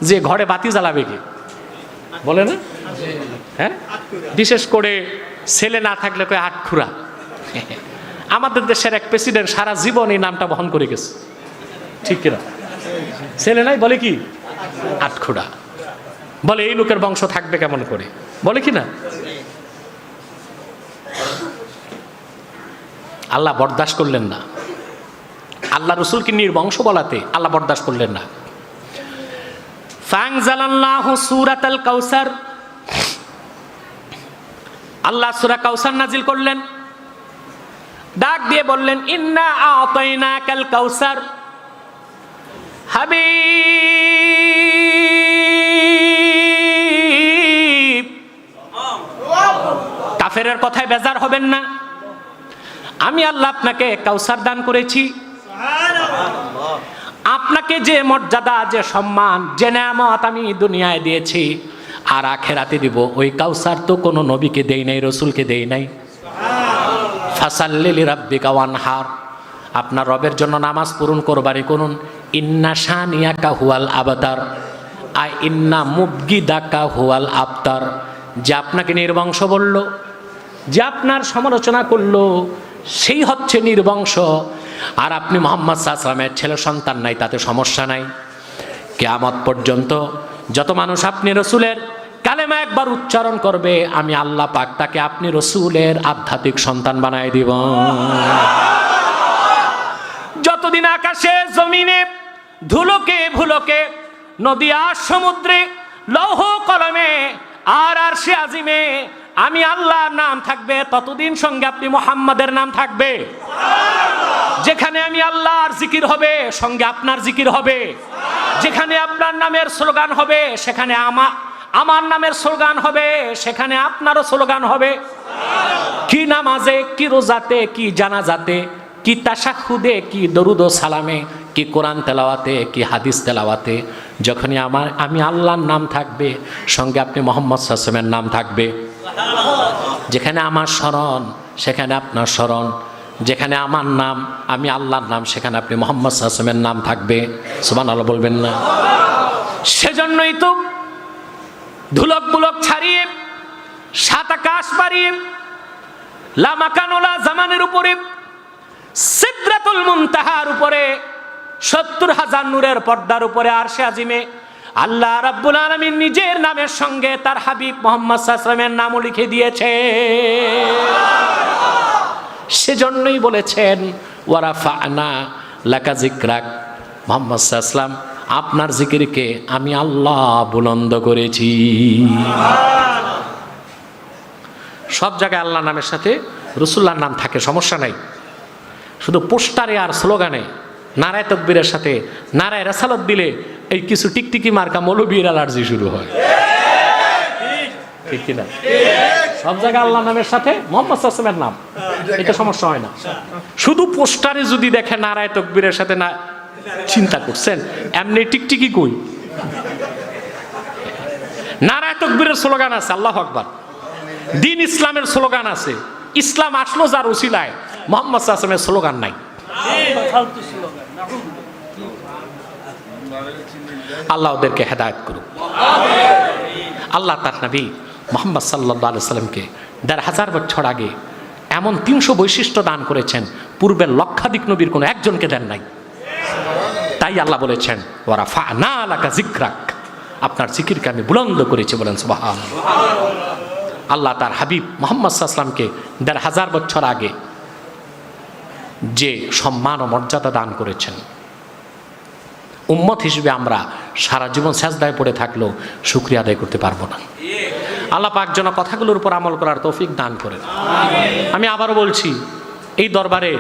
যে ঘরে বাতি জ্বালাবে কি, বলে না? হ্যাঁ, বিশেষ করে ছেলে না থাকলে কয় আটখুরা। আমাদের দেশের এক প্রেসিডেন্ট সারা জীবন এই নামটা বহন করে গেছে, ঠিক কিনা? ছেলে নাই বলে কি আটখুরা, বলে এই লোকের বংশ থাকবে কেমন করে, বলে কি না? আল্লাহ বরদাস্ত করলেন না, আল্লাহ রাসূলকে নির্বংশ বলাতে আল্লাহ বরদাস্ত করলেন না। ফানজালাল্লাহু সূরাতাল কাউসার, আল্লাহ সূরা কাউসার নাজিল করলেন, ডাক দিয়ে বললেন, ইন্না আ'তাইনাকাল কাউসার। হাবিব, কাফেরের কথায় বেজার হবেন না, আমি আল্লাহ আপনাকে কাউসার দান করেছি। আপনাকে যে মর্যাদা, যে সম্মান, যে নিয়ামত আমি দুনিয়ায় দিয়েছি আর আখিরাতে দিব, ওই কাউসার তো কোনো নবীকে দেই নাই, রাসূলকে দেই নাই। ফাসাল্লি লিরাব্বিকা ওয়ানহার, আপনার রবের জন্য নামাজ পড়ুন, কোরবানি করুন। ইন্না শানিয়াকা হুয়াল আবতার, আই ইন্না মুবগিদাকা হুয়াল আবতার। যে আপনাকে নির্বংশ বলল, যে আপনার সমালোচনা করলো, সেই হচ্ছে নির্বংশ। আর আপনি মুহাম্মদ সাল্লাল্লাহু আলাইহি ওয়াসাল্লামের ছেলে সন্তান নাই, তাতে সমস্যা নাই। কিয়ামত পর্যন্ত যত মানুষ আপনি রাসূলের কালেমা একবার উচ্চারণ করবে, আমি আল্লাহ পাক তাকে আপনি রাসূলের আধ্যাত্মিক সন্তান বানায় দিব। যতদিন আকাশে জমিনে, ধুলোকে ভুলোকে, নদী আর সমুদ্রে, লৌহ কলমে আর আরশে আজিমে আমি আল্লাহর নাম থাকবে, ততদিন সঙ্গে আপনি মুহাম্মাদের নাম থাকবে। যেখানে আমি আল্লাহর জিকির হবে, সঙ্গে আপনার জিকির হবে। যেখানে আপনার নামের স্লোগান হবে, সেখানে আমার নামের স্লোগান হবে, সেখানে আপনারও স্লোগান হবে। কি নামাজে, কি রোজাতে, কি জানাজাতে, কি তাশাহুদে, কি দরুদ ও সালামে, কি কোরআন তেলাওয়াতে, কি হাদিস তেলাওয়াতে, যখনই আমি আল্লাহর নাম থাকবে, সঙ্গে আপনি মোহাম্মদ সাল্লাল্লাহু আলাইহি ওয়াসাল্লামের নাম থাকবে। যেখানে আমার স্মরণ সেখানে আপনার স্মরণ, যেখানে আমার নাম আমি আল্লাহর নাম, সেখানে আপনি মোহাম্মদ সাল্লাল্লাহু আলাইহি ওয়াসাল্লামের নাম থাকবে। সুবহানাল্লাহ বলবেন না? সেজন্যই তো ধুলক বুলক ছাড়িয়ে, সাত আকাশ পাড়িয়ে, লা মাকান ওয়ালা জামানের উপরে, সিদরাতুল মুনতাহার উপরে, ৭০,০০০ নূরের পর্দার উপরে, আরশে আজিমে আল্লাহ রাব্বুল আলামিন নিজের নামের সঙ্গে তার হাবিব মুহাম্মদ সাল্লাল্লাহু আলাইহি ওয়াসাল্লামের নামও লিখে দিয়েছে। সেজন্যই বলেছেন ওয়া রাফা'না লাকা যিকরাক, মুহাম্মদ সাল্লাল্লাহু আলাইহি ওয়াসাল্লাম আপনার জিকিরকে আমি আল্লাহ বুলন্দ করেছি। সব জায়গায় আল্লাহ নামের সাথে রাসূলুল্লাহর নাম থাকে, সমস্যা নাই। শুধু পোস্টারে আর স্লোগানে নারায়ে তাকবীরের সাথে নারায়ে রাসালাত দিলে এই কিছু টিকটিকি মার্কা মৌলবীর অ্যালার্জি শুরু হয়, ঠিক কিনা? সব জায়গায় আল্লাহ নামের সাথে মুহাম্মদ সাল্লাল্লাহু আলাইহি ওয়াসাল্লামের নাম, এটা সমস্যা হয় না। শুধু পোস্টারে যদি দেখে নারায়ে তাকবীরের সাথে, না চিন্তা করছেন এমনি টিকটিকি কই? নারায়ে তাকবীরের স্লোগান আছে আল্লাহু আকবার, দ্বীন ইসলামের স্লোগান আছে, ইসলাম আসলো যার উসিলায়, মুহাম্মদ সাল্লাল্লাহু আলাইহি ওয়াসাল্লামের স্লোগান নাই। আল্লাহ ওদেরকে হেদায়েত করুক। আল্লাহ তার নবী মুহাম্মদ সাল্লাল্লাহু আলাইহি ওয়াসাল্লামকে ১৫০০ বছর আগে এমন ৩০০ বৈশিষ্ট্য দান করেছেন, পূর্বের লক্ষাধিক নবীর কোনো একজনকে দেন নাই। তাই আল্লাহ বলেছেন ওয়া রাফা'না লাকা যিকরাক, আপনার জিকিরকে আমি বুলন্দ করেছি, বলেন সুবহানাল্লাহ। আল্লাহ তার হাবিব মুহাম্মদ সাল্লাল্লাহু আলাইহি ওয়াসাল্লামকে ১৫০০ বছর আগে যে সম্মান ও মর্যাদা দান করেছেন, উম্মত হিসেবে আমরা সারা জীবন সেজদায় পড়ে থাকলেও শুকরিয়া আদায় করতে পারবো না। আল্লাহ পাক যেন কথাগুলোর উপর আমল করার তৌফিক দান করেন। আমি আবারও বলছি, এই দরবারে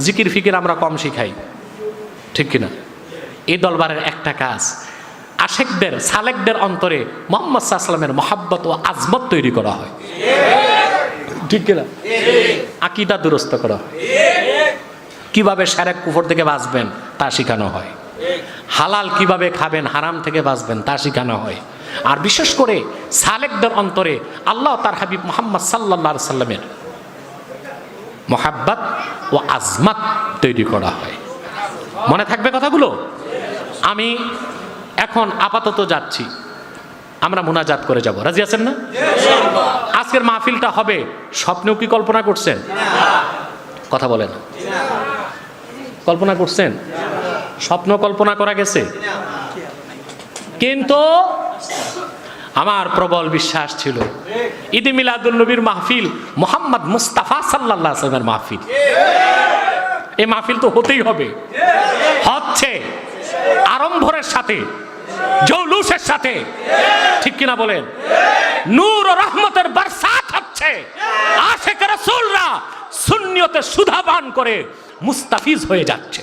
জিকির ফিকির আমরা কম শিখাই, ঠিক কিনা? এই দরবারের একটা কাজ, আশেকদের সালেকদের অন্তরে মুহাম্মদ সাল্লাল্লাহু আলাইহি ওয়াসাল্লামের মহব্বত ও আজমত তৈরি করা হয়, ঠিক কিনা? আকীদা দুরস্ত করা হয়, কিভাবে শিরক কুফর থেকে বাঁচবেন তা শেখানো হয়, হালাল কিভাবে খাবেন, হারাম থেকে বাঁচবেন তা শেখানো হয়। আর বিশেষ করে সালেকদের অন্তরে আল্লাহ তার হাবিব মুহাম্মদ সাল্লাল্লাহু আলাইহি ওয়াসাল্লামের মহব্বত ও আজমত তৈরি করা হয়। মনে থাকবে কথাগুলো? আমি এখন আপাতত যাচ্ছি, আমরা মুনাজাত করে যাব, রাজি আছেন না? আজকের মাহফিলটা হবে স্বপ্নেও কি কল্পনা করছেন? কথা বলেন, কল্পনা করছেন? স্বপ্ন কল্পনা করা গেছে, কিন্তু আমার প্রবল বিশ্বাস ছিল ঈদে মিলাদুন নবীর মাহফিল মুহাম্মদ মুস্তাফা সাল্লাল্লাহু আলাইহি ওয়াসাল্লামের মাহফিল। এই মাহফিল তো হতেই হবে, হচ্ছে আড়ম্বরের সাথে, জৌলুসের সাথে, ঠিক কিনা বলেন? নূর ও রহমতের বরসাত হচ্ছে, আশিক রাসূলরা সুন্নিয়তে সুধাবান করে মুস্তাফিজ হয়ে যাচ্ছে।